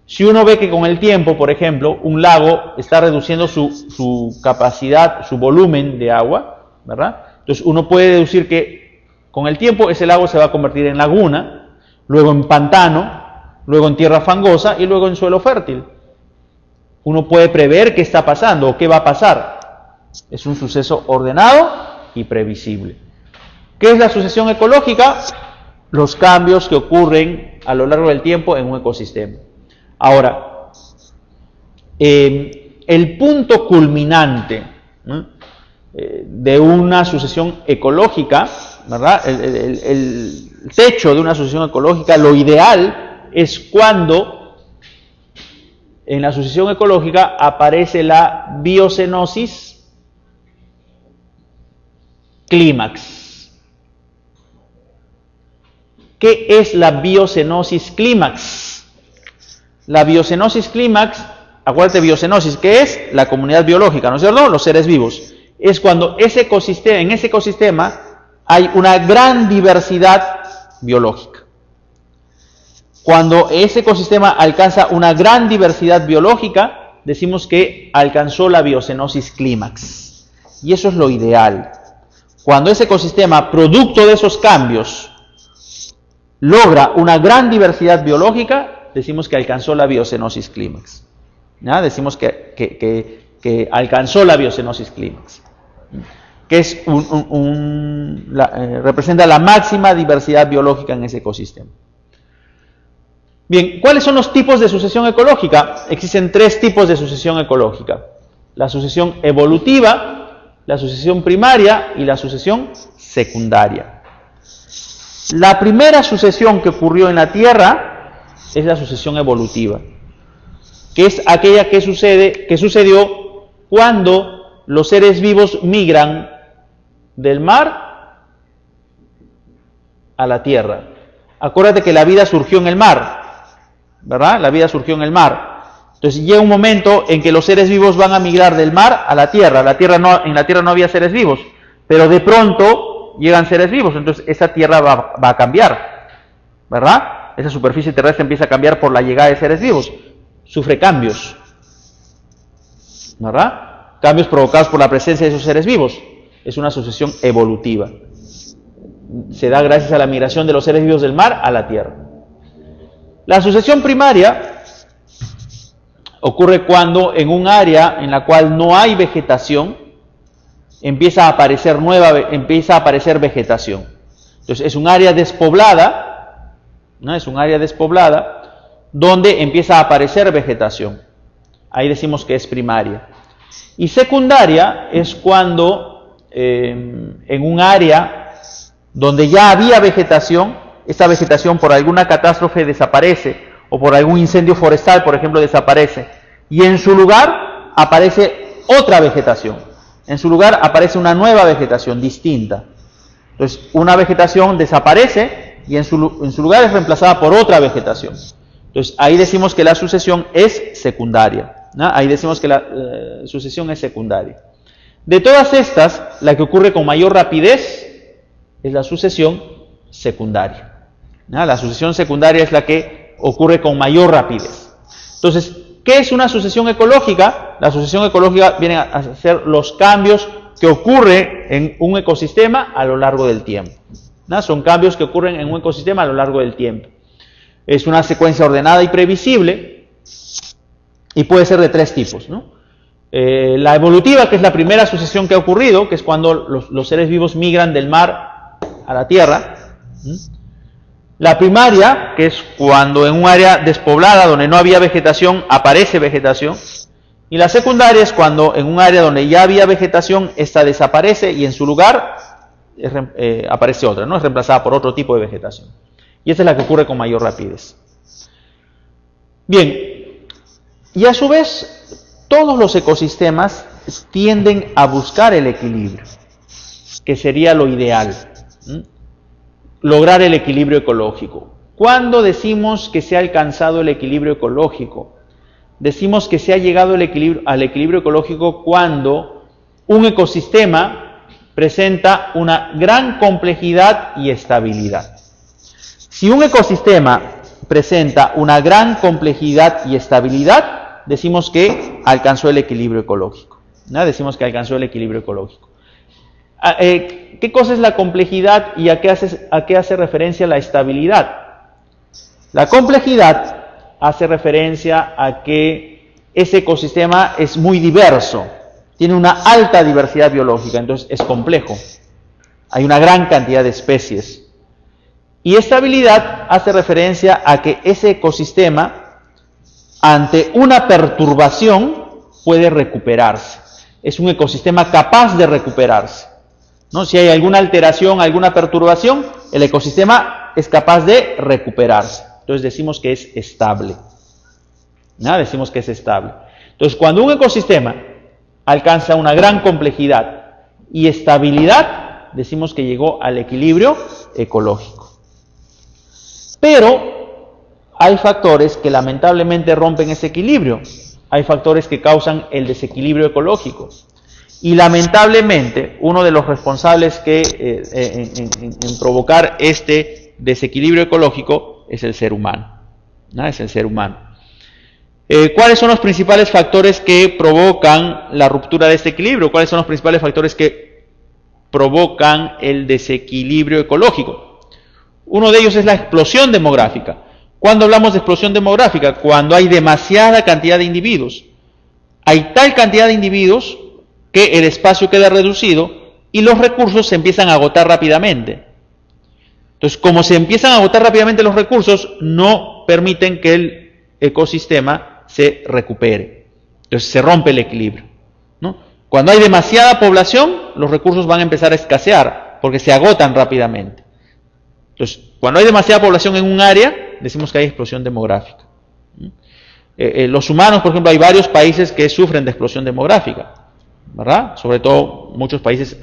Si uno ve que con el tiempo, por ejemplo, un lago está reduciendo su capacidad, su volumen de agua, ¿verdad? Entonces uno puede deducir que con el tiempo ese lago se va a convertir en laguna, luego en pantano, luego en tierra fangosa y luego en suelo fértil. Uno puede prever qué está pasando o qué va a pasar. Es un suceso ordenado y previsible. ¿Qué es la sucesión ecológica? Los cambios que ocurren a lo largo del tiempo en un ecosistema. Ahora, el punto culminante, ¿no?, de una sucesión ecológica, ¿verdad? El techo de una sucesión ecológica, lo ideal, es cuando en la sucesión ecológica aparece la biocenosis clímax. ¿Qué es la biocenosis clímax? La biocenosis clímax, acuérdate, biocenosis, ¿qué es? La comunidad biológica, ¿no es cierto? Los seres vivos. Es cuando en ese ecosistema hay una gran diversidad biológica. Cuando ese ecosistema alcanza una gran diversidad biológica, decimos que alcanzó la biocenosis clímax. Y eso es lo ideal. Cuando ese ecosistema, producto de esos cambios, logra una gran diversidad biológica, decimos que alcanzó la biocenosis clímax. ¿Ya? Decimos que alcanzó la biocenosis clímax, que es representa la máxima diversidad biológica en ese ecosistema. Bien, ¿cuáles son los tipos de sucesión ecológica? Existen 3 tipos de sucesión ecológica: la sucesión evolutiva, la sucesión primaria y la sucesión secundaria. La primera sucesión que ocurrió en la Tierra es la sucesión evolutiva, que es aquella que sucedió cuando los seres vivos migran del mar a la tierra. Acuérdate que la vida surgió en el mar, ¿verdad? La vida surgió en el mar. Entonces llega un momento en que los seres vivos van a migrar del mar a la tierra. En la tierra no había seres vivos, pero de pronto llegan seres vivos, entonces esa tierra va a cambiar, ¿verdad? Esa superficie terrestre empieza a cambiar por la llegada de seres vivos. Sufre cambios, ¿verdad? Cambios provocados por la presencia de esos seres vivos. Es una sucesión evolutiva. Se da gracias a la migración de los seres vivos del mar a la tierra. La sucesión primaria ocurre cuando en un área en la cual no hay vegetación empieza a aparecer vegetación. Entonces es un área despoblada, ¿no? Es un área despoblada donde empieza a aparecer vegetación. Ahí decimos que es primaria. Y secundaria es cuando en un área donde ya había vegetación, esta vegetación por alguna catástrofe desaparece, o por algún incendio forestal, por ejemplo, desaparece, y en su lugar aparece otra vegetación. En su lugar aparece una nueva vegetación distinta. Entonces, una vegetación desaparece y en su lugar es reemplazada por otra vegetación. Entonces, ahí decimos que la sucesión es secundaria, ¿no? Ahí decimos que la sucesión es secundaria. De todas estas, la que ocurre con mayor rapidez es la sucesión secundaria, ¿no? La sucesión secundaria es la que ocurre con mayor rapidez. Entonces, ¿qué es una sucesión ecológica? La sucesión ecológica viene a ser los cambios que ocurren en un ecosistema a lo largo del tiempo, ¿no? Son cambios que ocurren en un ecosistema a lo largo del tiempo. Es una secuencia ordenada y previsible y puede ser de 3 tipos, ¿no? La evolutiva, que es la primera sucesión que ha ocurrido, que es cuando los seres vivos migran del mar a la tierra. La primaria, que es cuando en un área despoblada donde no había vegetación aparece vegetación. Y la secundaria es cuando en un área donde ya había vegetación, esta desaparece y en su lugar aparece otra, ¿no? Es reemplazada por otro tipo de vegetación. Y esta es la que ocurre con mayor rapidez. Bien, y a su vez, todos los ecosistemas tienden a buscar el equilibrio, que sería lo ideal. Lograr el equilibrio ecológico. ¿Cuándo decimos que se ha alcanzado el equilibrio ecológico? Decimos que se ha llegado al equilibrio ecológico cuando un ecosistema presenta una gran complejidad y estabilidad. Si un ecosistema presenta una gran complejidad y estabilidad, decimos que alcanzó el equilibrio ecológico, ¿no? Decimos que alcanzó el equilibrio ecológico. ¿Qué cosa es la complejidad y a qué hace referencia la estabilidad? La complejidad hace referencia a que ese ecosistema es muy diverso, tiene una alta diversidad biológica, entonces es complejo. Hay una gran cantidad de especies. Y estabilidad hace referencia a que ese ecosistema, ante una perturbación, puede recuperarse. Es un ecosistema capaz de recuperarse, ¿no? Si hay alguna alteración, alguna perturbación, el ecosistema es capaz de recuperarse. Entonces decimos que es estable. ¿No? Decimos que es estable. Entonces, cuando un ecosistema alcanza una gran complejidad y estabilidad, decimos que llegó al equilibrio ecológico. Pero hay factores que lamentablemente rompen ese equilibrio. Hay factores que causan el desequilibrio ecológico. Y lamentablemente, uno de los responsables en provocar este desequilibrio ecológico es el ser humano. ¿No? Es el ser humano. ¿Cuáles son los principales factores que provocan la ruptura de este equilibrio? ¿Cuáles son los principales factores que provocan el desequilibrio ecológico? Uno de ellos es la explosión demográfica. ¿Cuándo hablamos de explosión demográfica? Cuando hay demasiada cantidad de individuos. Hay tal cantidad de individuos que el espacio queda reducido y los recursos se empiezan a agotar rápidamente. Entonces, como se empiezan a agotar rápidamente los recursos, no permiten que el ecosistema se recupere. Entonces se rompe el equilibrio, ¿no? Cuando hay demasiada población, los recursos van a empezar a escasear porque se agotan rápidamente. Entonces, cuando hay demasiada población en un área, decimos que hay explosión demográfica. Los humanos, por ejemplo, hay varios países que sufren de explosión demográfica, ¿verdad? Sobre todo muchos países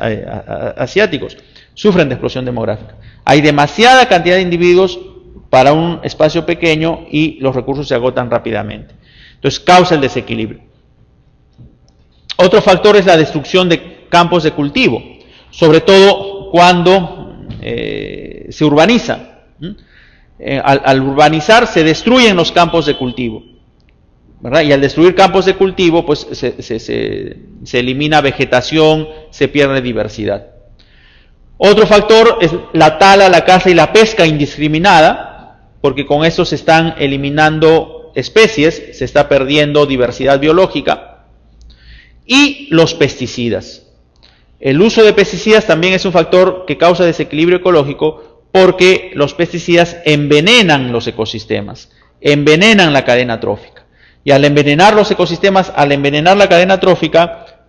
asiáticos sufren de explosión demográfica. Hay demasiada cantidad de individuos para un espacio pequeño y los recursos se agotan rápidamente. Entonces causa el desequilibrio. Otro factor es la destrucción de campos de cultivo, sobre todo cuando se urbaniza. Al urbanizar se destruyen los campos de cultivo, ¿verdad? Y al destruir campos de cultivo, pues se elimina vegetación, se pierde diversidad. Otro factor es la tala, la caza y la pesca indiscriminada, porque con eso se están eliminando especies, se está perdiendo diversidad biológica. Y los pesticidas. El uso de pesticidas también es un factor que causa desequilibrio ecológico porque los pesticidas envenenan los ecosistemas, envenenan la cadena trófica. Y al envenenar los ecosistemas, al envenenar la cadena trófica,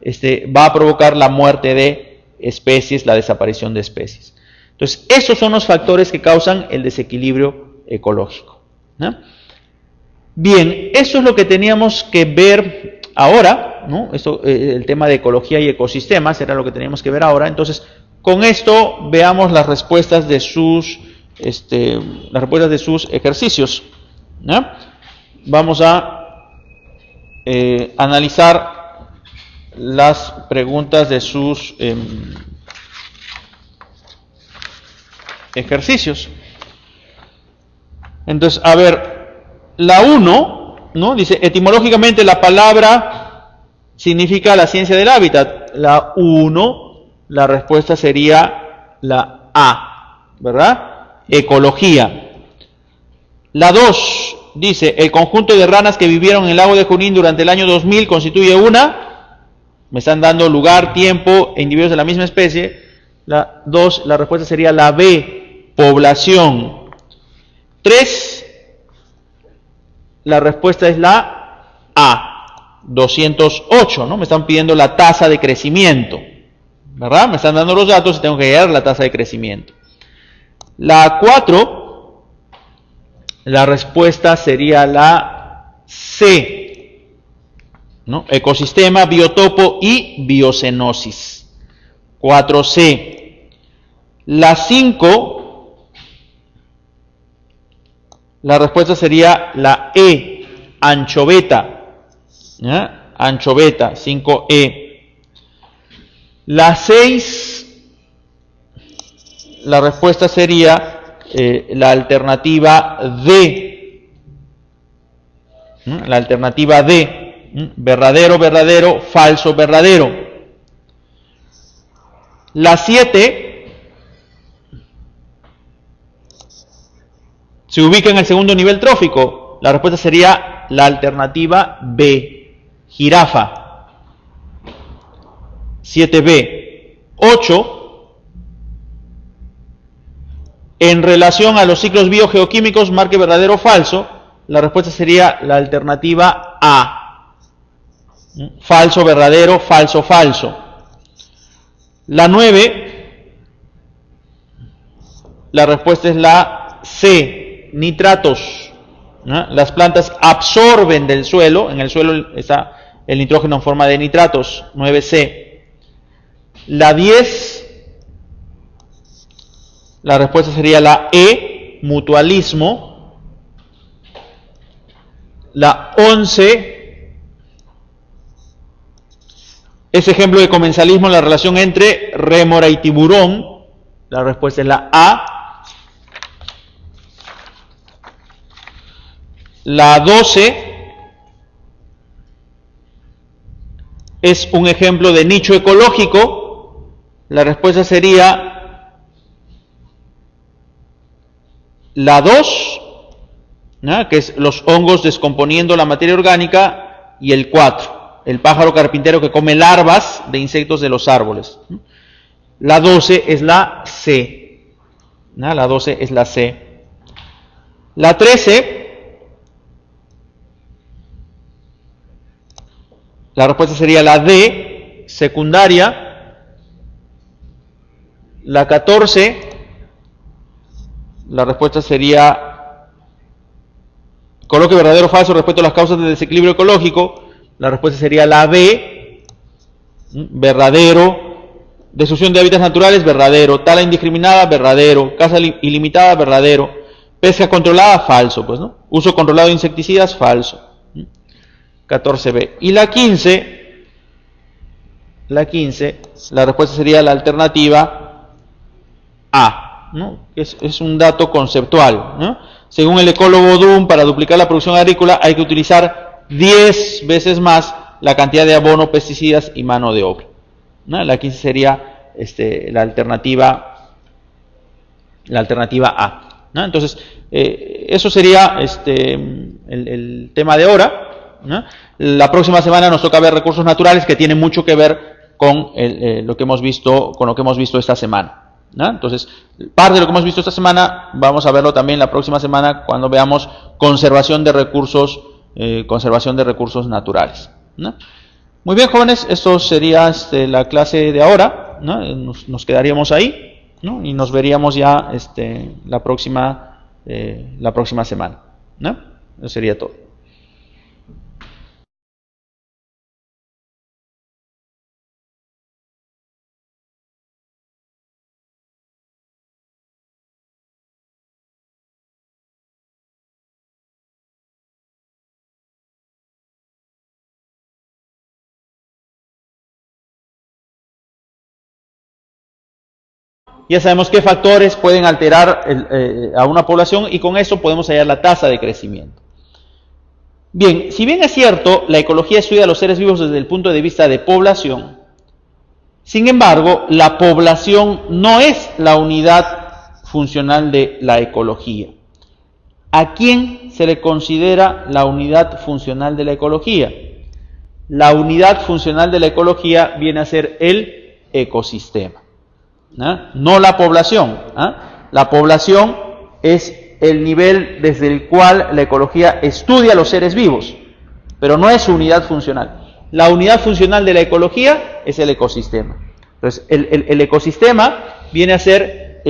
va a provocar la muerte de especies, la desaparición de especies. Entonces, esos son los factores que causan el desequilibrio ecológico, ¿no? Bien, eso es lo que teníamos que ver ahora, ¿no? El tema de ecología y ecosistemas era lo que teníamos que ver ahora. Entonces, con esto veamos las respuestas de sus ejercicios, ¿no? Vamos a analizar las preguntas de sus ejercicios. Entonces, a ver, la 1, ¿no? Dice, etimológicamente la palabra significa la ciencia del hábitat. La 1, la respuesta sería la A, ¿verdad? Ecología. La 2 dice, el conjunto de ranas que vivieron en el lago de Junín durante el año 2000 constituye una, me están dando lugar, tiempo e individuos de la misma especie. La 2, la respuesta sería la B, población. 3, la respuesta es la A, 208, ¿no? Me están pidiendo la tasa de crecimiento, ¿verdad? Me están dando los datos y tengo que hallar la tasa de crecimiento. La 4, la respuesta sería la C, ¿no? Ecosistema, biotopo y biocenosis. 4C. La 5, la respuesta sería la E, anchoveta. ¿Ya? Anchoveta, 5E. La 6, la respuesta sería la alternativa D. La alternativa D. Verdadero, verdadero, falso, verdadero. La 7 se ubica en el segundo nivel trófico. La respuesta sería la alternativa B, jirafa. 7B. 8. En relación a los ciclos biogeoquímicos, marque verdadero o falso. La respuesta sería la alternativa A. Falso, verdadero, falso, falso. La 9. La respuesta es la C. Nitratos. ¿no? Las plantas absorben del suelo, en el suelo está el nitrógeno en forma de nitratos, 9C. La 10, la respuesta sería la E, mutualismo. La 11 es ejemplo de comensalismo en la relación entre rémora y tiburón. La respuesta es la A. La 12 es un ejemplo de nicho ecológico. La respuesta sería la 2, ¿no? Que es los hongos descomponiendo la materia orgánica, y el 4, el pájaro carpintero que come larvas de insectos de los árboles. La 12 es la C, ¿no? La 12 es la C. La 13, la respuesta sería la D, secundaria. La 14, la respuesta sería coloque verdadero o falso respecto a las causas del desequilibrio ecológico. La respuesta sería la B, verdadero. Destrucción de hábitats naturales, verdadero. Tala indiscriminada, verdadero. Caza ilimitada, verdadero. Pesca controlada, falso, pues, ¿no? Uso controlado de insecticidas, falso. 14B. Y la 15, la respuesta sería la alternativa A, ¿no? Es un dato conceptual, ¿no? Según el ecólogo Dunn, para duplicar la producción agrícola hay que utilizar 10 veces más la cantidad de abono, pesticidas y mano de obra, ¿no? La 15 sería la alternativa A, ¿no? Entonces, eso sería el tema de ahora, ¿no? La próxima semana nos toca ver recursos naturales, que tienen mucho que ver con lo que hemos visto esta semana, ¿no? Entonces, parte de lo que hemos visto esta semana vamos a verlo también la próxima semana cuando veamos conservación de recursos naturales, ¿no? Muy bien, jóvenes, esto sería la clase de ahora, ¿no? Nos quedaríamos ahí, ¿no? Y nos veríamos ya la próxima semana, ¿no? Eso sería todo. Ya sabemos qué factores pueden alterar a una población, y con eso podemos hallar la tasa de crecimiento. Bien, si bien es cierto, la ecología estudia a los seres vivos desde el punto de vista de población, sin embargo, la población no es la unidad funcional de la ecología. ¿A quién se le considera la unidad funcional de la ecología? La unidad funcional de la ecología viene a ser el ecosistema, no la población. La población es el nivel desde el cual la ecología estudia a los seres vivos, pero no es su unidad funcional. La unidad funcional de la ecología es el ecosistema. Entonces, el ecosistema viene a ser,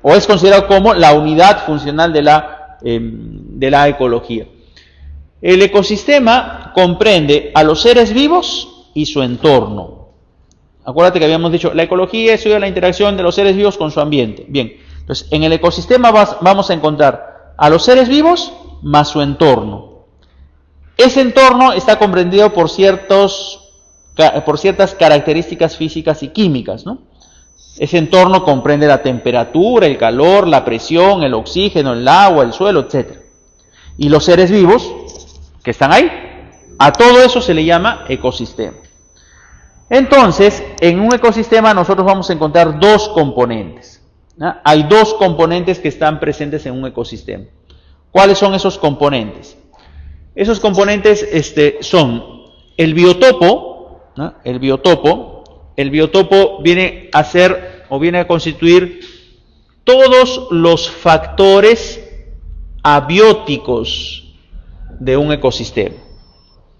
o es considerado como la unidad funcional de la ecología. El ecosistema comprende a los seres vivos y su entorno. Acuérdate que habíamos dicho, la ecología estudia la interacción de los seres vivos con su ambiente. Bien, entonces en el ecosistema vamos a encontrar a los seres vivos más su entorno. Ese entorno está comprendido por ciertas características físicas y químicas, ¿no? Ese entorno comprende la temperatura, el calor, la presión, el oxígeno, el agua, el suelo, etc. Y los seres vivos que están ahí, a todo eso se le llama ecosistema. Entonces, en un ecosistema nosotros vamos a encontrar dos componentes, ¿no? Hay dos componentes que están presentes en un ecosistema. ¿Cuáles son esos componentes? Esos componentes son el biotopo, ¿no? El biotopo viene a ser o viene a constituir todos los factores abióticos de un ecosistema.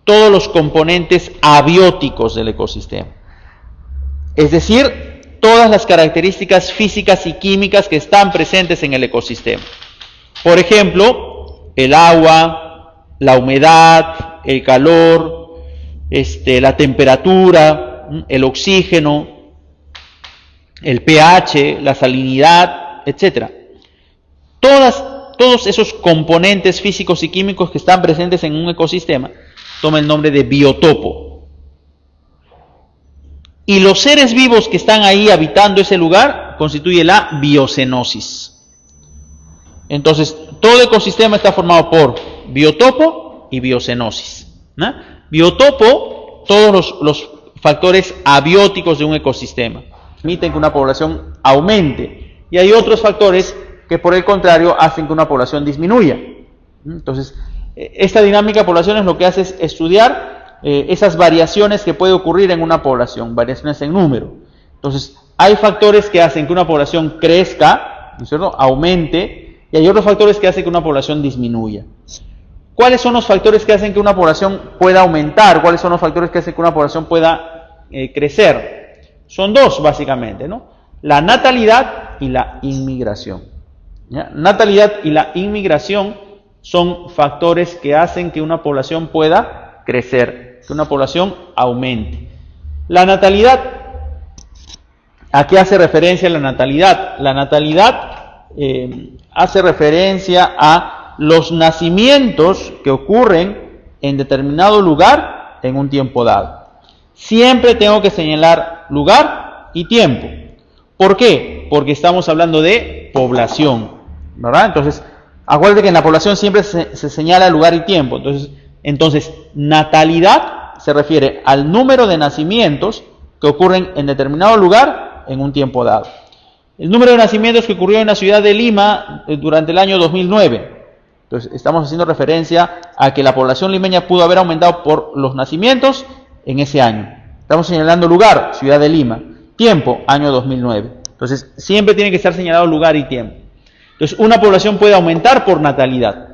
Todos los componentes abióticos del ecosistema. Es decir, todas las características físicas y químicas que están presentes en el ecosistema. Por ejemplo, el agua, la humedad, el calor, la temperatura, el oxígeno, el pH, la salinidad, etc. Todos esos componentes físicos y químicos que están presentes en un ecosistema toman el nombre de biotopo. Y los seres vivos que están ahí habitando ese lugar constituye la biocenosis. Entonces, todo ecosistema está formado por biotopo y biocenosis, ¿no? Biotopo, todos los factores abióticos de un ecosistema permiten que una población aumente, y hay otros factores que por el contrario hacen que una población disminuya. Entonces, esta dinámica de poblaciones lo que hace es estudiar esas variaciones que puede ocurrir en una población, variaciones en número. Entonces, hay factores que hacen que una población crezca, ¿no es cierto?, aumente, y hay otros factores que hacen que una población disminuya. ¿Cuáles son los factores que hacen que una población pueda aumentar? ¿Cuáles son los factores que hacen que una población pueda crecer? Son dos, básicamente, ¿no? La natalidad y la inmigración. ¿Ya? Natalidad y la inmigración son factores que hacen que una población pueda crecer, que una población aumente. La natalidad, ¿a qué hace referencia la natalidad? La natalidad hace referencia a los nacimientos que ocurren en determinado lugar en un tiempo dado. Siempre tengo que señalar lugar y tiempo. ¿Por qué? Porque estamos hablando de población, ¿verdad? Entonces, acuérdate que en la población siempre se señala lugar y tiempo. Entonces, natalidad se refiere al número de nacimientos que ocurren en determinado lugar en un tiempo dado. El número de nacimientos que ocurrió en la ciudad de Lima durante el año 2009. Entonces, estamos haciendo referencia a que la población limeña pudo haber aumentado por los nacimientos en ese año. Estamos señalando lugar, ciudad de Lima. Tiempo, año 2009. Entonces, siempre tiene que estar señalado lugar y tiempo. Entonces, una población puede aumentar por natalidad,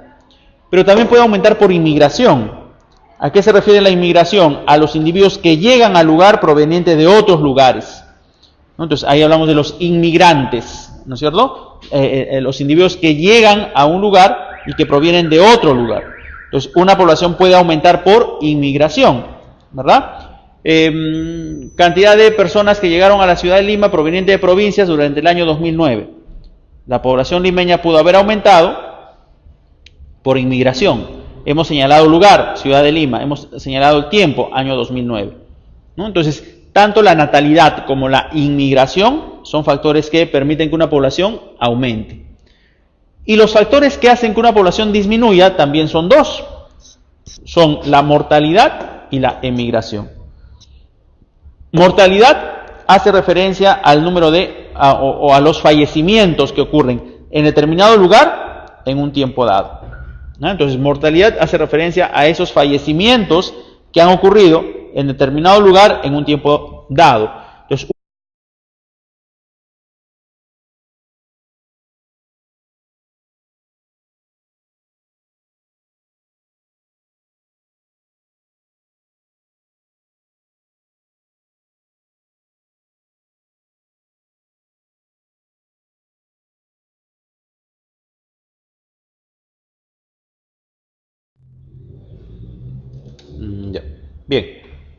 pero también puede aumentar por inmigración. ¿A qué se refiere la inmigración? A los individuos que llegan al lugar proveniente de otros lugares, ¿no? Entonces, ahí hablamos de los inmigrantes, ¿no es cierto? Los individuos que llegan a un lugar y que provienen de otro lugar. Entonces, una población puede aumentar por inmigración, ¿verdad? Cantidad de personas que llegaron a la ciudad de Lima provenientes de provincias durante el año 2009. La población limeña pudo haber aumentado por inmigración. Hemos señalado lugar, ciudad de Lima. Hemos señalado el tiempo, año 2009, ¿no? Entonces, tanto la natalidad como la inmigración son factores que permiten que una población aumente. Y los factores que hacen que una población disminuya también son dos. Son la mortalidad y la emigración. Mortalidad hace referencia al número o a los fallecimientos que ocurren en determinado lugar en un tiempo dado, ¿no? Entonces, mortalidad hace referencia a esos fallecimientos que han ocurrido en determinado lugar en un tiempo dado. Entonces, ya. Bien,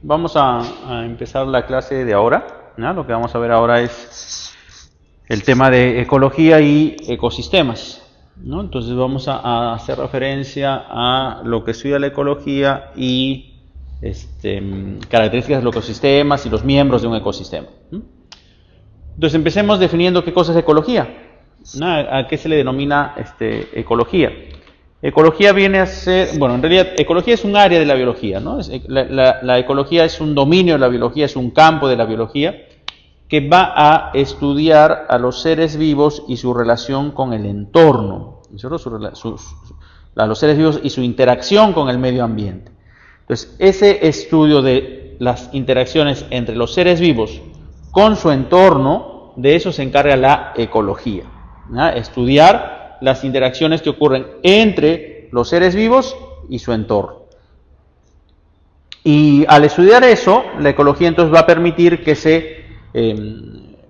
vamos a empezar la clase de ahora, ¿no? Lo que vamos a ver ahora es el tema de ecología y ecosistemas, ¿no? Entonces vamos a hacer referencia a lo que estudia la ecología y características de los ecosistemas y los miembros de un ecosistema, ¿no? Entonces empecemos definiendo qué cosa es ecología, ¿no? ¿A qué se le denomina ecología? Ecología viene a ser, bueno, en realidad ecología es un área de la biología, ¿no? La ecología es un dominio de la biología, es un campo de la biología que va a estudiar a los seres vivos y su relación con el entorno, ¿no? A los seres vivos y su interacción con el medio ambiente. Entonces, ese estudio de las interacciones entre los seres vivos con su entorno, de eso se encarga la ecología, ¿no? Estudiar las interacciones que ocurren entre los seres vivos y su entorno. Y al estudiar eso, la ecología entonces va a permitir que se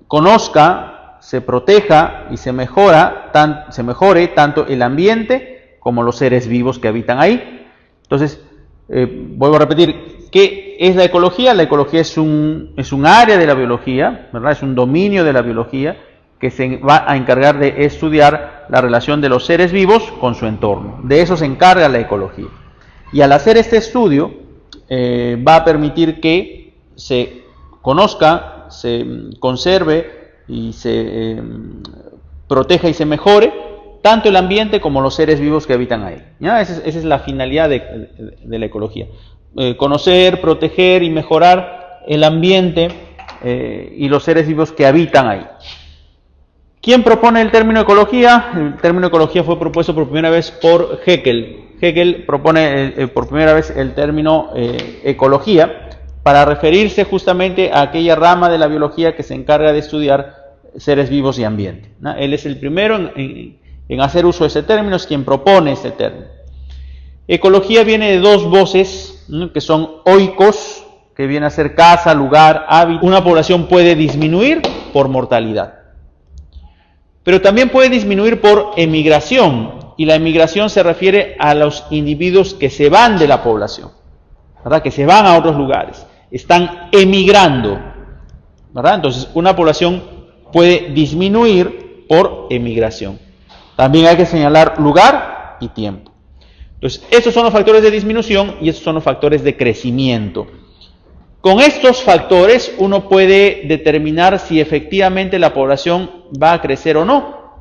conozca, se proteja y se mejore tanto el ambiente como los seres vivos que habitan ahí. Entonces, vuelvo a repetir, ¿qué es la ecología? La ecología es un área de la biología, ¿verdad? Es un dominio de la biología que se va a encargar de estudiar la relación de los seres vivos con su entorno. De eso se encarga la ecología. Y al hacer este estudio, va a permitir que se conozca, se conserve y se proteja y se mejore tanto el ambiente como los seres vivos que habitan ahí. ¿Ya? Esa es la finalidad de la ecología. Conocer, proteger y mejorar el ambiente y los seres vivos que habitan ahí. ¿Quién propone el término ecología? El término ecología fue propuesto por primera vez por Haeckel. Haeckel propone por primera vez el término ecología para referirse justamente a aquella rama de la biología que se encarga de estudiar seres vivos y ambiente, ¿no? Él es el primero en hacer uso de ese término, es quien propone ese término. Ecología viene de dos voces, ¿no? Que son oikos, que viene a ser casa, lugar, hábitat. Una población puede disminuir por mortalidad, pero también puede disminuir por emigración, y la emigración se refiere a los individuos que se van de la población, ¿verdad? Que se van a otros lugares, están emigrando, ¿verdad? Entonces, una población puede disminuir por emigración. También hay que señalar lugar y tiempo. Entonces, estos son los factores de disminución y estos son los factores de crecimiento. Con estos factores uno puede determinar si efectivamente la población va a crecer o no.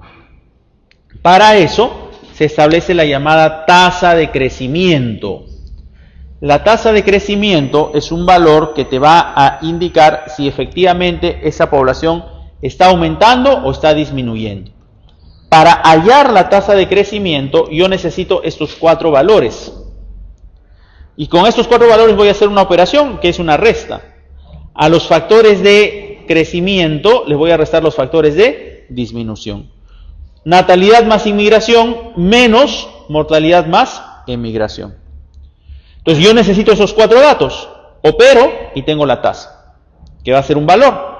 Para eso se establece la llamada tasa de crecimiento. La tasa de crecimiento es un valor que te va a indicar si efectivamente esa población está aumentando o está disminuyendo. Para hallar la tasa de crecimiento yo necesito estos 4 valores. Y con estos 4 valores voy a hacer una operación que es una resta. A los factores de crecimiento les voy a restar los factores de disminución. Natalidad más inmigración menos mortalidad más emigración. Entonces yo necesito esos 4 datos. Opero y tengo la tasa, que va a ser un valor.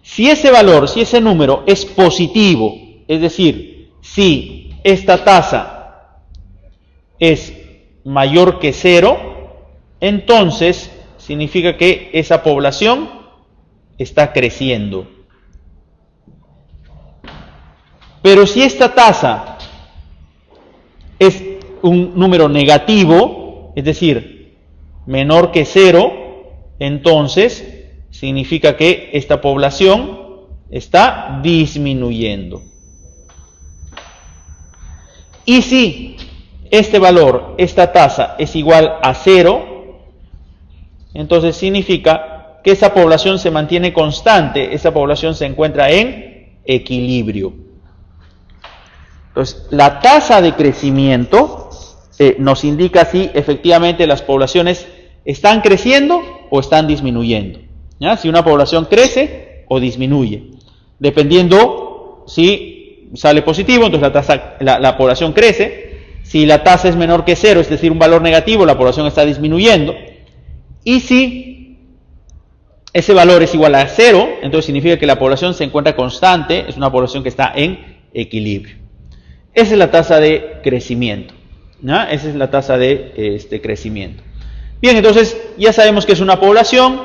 Si ese valor, si ese número es positivo, es decir, si esta tasa es mayor que 0, entonces significa que esa población está creciendo. Pero si esta tasa es un número negativo, es decir, menor que 0, entonces significa que esta población está disminuyendo. Y si este valor, esta tasa, es igual a 0, entonces significa que esa población se mantiene constante, esa población se encuentra en equilibrio. Entonces, la tasa de crecimiento nos indica si efectivamente las poblaciones están creciendo o están disminuyendo. ¿Ya? Si una población crece o disminuye, dependiendo si sale positivo, entonces la población crece. Si la tasa es menor que 0, es decir, un valor negativo, la población está disminuyendo. Y si ese valor es igual a 0, entonces significa que la población se encuentra constante, es una población que está en equilibrio. Esa es la tasa de crecimiento, ¿no? Esa es la tasa de crecimiento. Bien, entonces ya sabemos que es una población,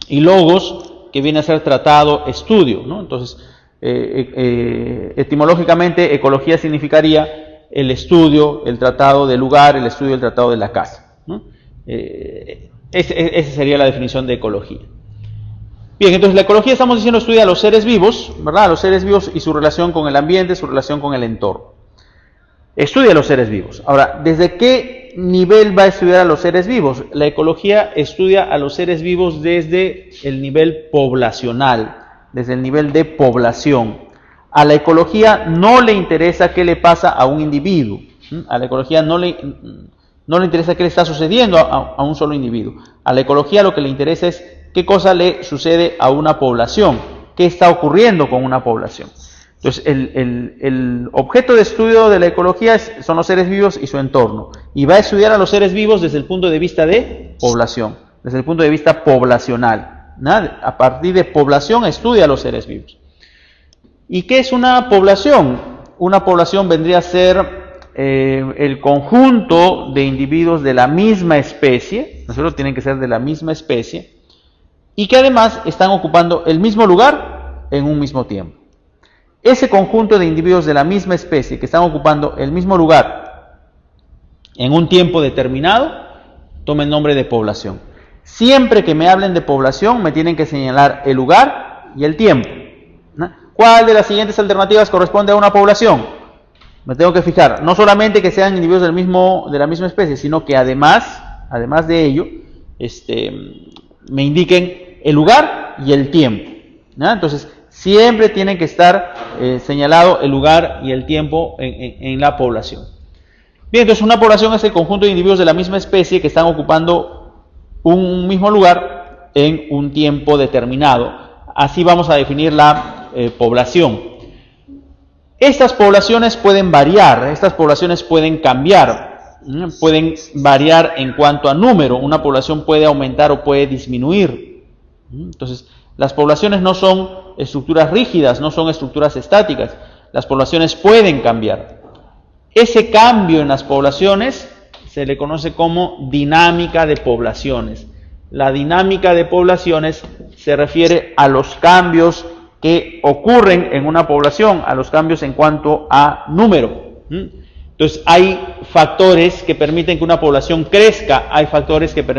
y logos, que viene a ser tratado, estudio, ¿no? Entonces, etimológicamente, ecología significaría el estudio, el tratado del lugar, el estudio del tratado de la casa, ¿no? Esa sería la definición de ecología. Bien, entonces la ecología, estamos diciendo, estudia a los seres vivos, ¿verdad? A los seres vivos y su relación con el ambiente, su relación con el entorno. Estudia a los seres vivos. Ahora, ¿desde qué nivel va a estudiar a los seres vivos? La ecología estudia a los seres vivos desde el nivel poblacional, desde el nivel de población. A la ecología no le interesa qué le pasa a un individuo. A la ecología no le interesa qué le está sucediendo a un solo individuo. A la ecología lo que le interesa es qué cosa le sucede a una población, qué está ocurriendo con una población. Entonces, el objeto de estudio de la ecología son los seres vivos y su entorno. Y va a estudiar a los seres vivos desde el punto de vista de población, desde el punto de vista poblacional, ¿no? A partir de población estudia a los seres vivos. ¿Y qué es una población? una población vendría a ser el conjunto de individuos de la misma especie, ¿no es cierto? Tienen que ser de la misma especie, y que además están ocupando el mismo lugar en un mismo tiempo. Ese conjunto de individuos de la misma especie que están ocupando el mismo lugar en un tiempo determinado, toma el nombre de población. Siempre que me hablen de población, me tienen que señalar el lugar y el tiempo, ¿no? ¿Cuál de las siguientes alternativas corresponde a una población? Me tengo que fijar, no solamente que sean individuos de la misma especie, sino que además de ello, me indiquen el lugar y el tiempo, ¿no? Entonces, siempre tienen que estar señalado el lugar y el tiempo en la población. Bien, entonces una población es el conjunto de individuos de la misma especie que están ocupando un mismo lugar en un tiempo determinado. Así vamos a definir la población. Estas poblaciones pueden variar, estas poblaciones pueden cambiar, pueden variar en cuanto a número. Una población puede aumentar o puede disminuir. Entonces, las poblaciones no son estructuras rígidas, no son estructuras estáticas. Las poblaciones pueden cambiar. Ese cambio en las poblaciones se le conoce como dinámica de poblaciones. La dinámica de poblaciones se refiere a los cambios que ocurren en una población, a los cambios en cuanto a número. Entonces, hay factores que permiten que una población crezca, hay factores que permiten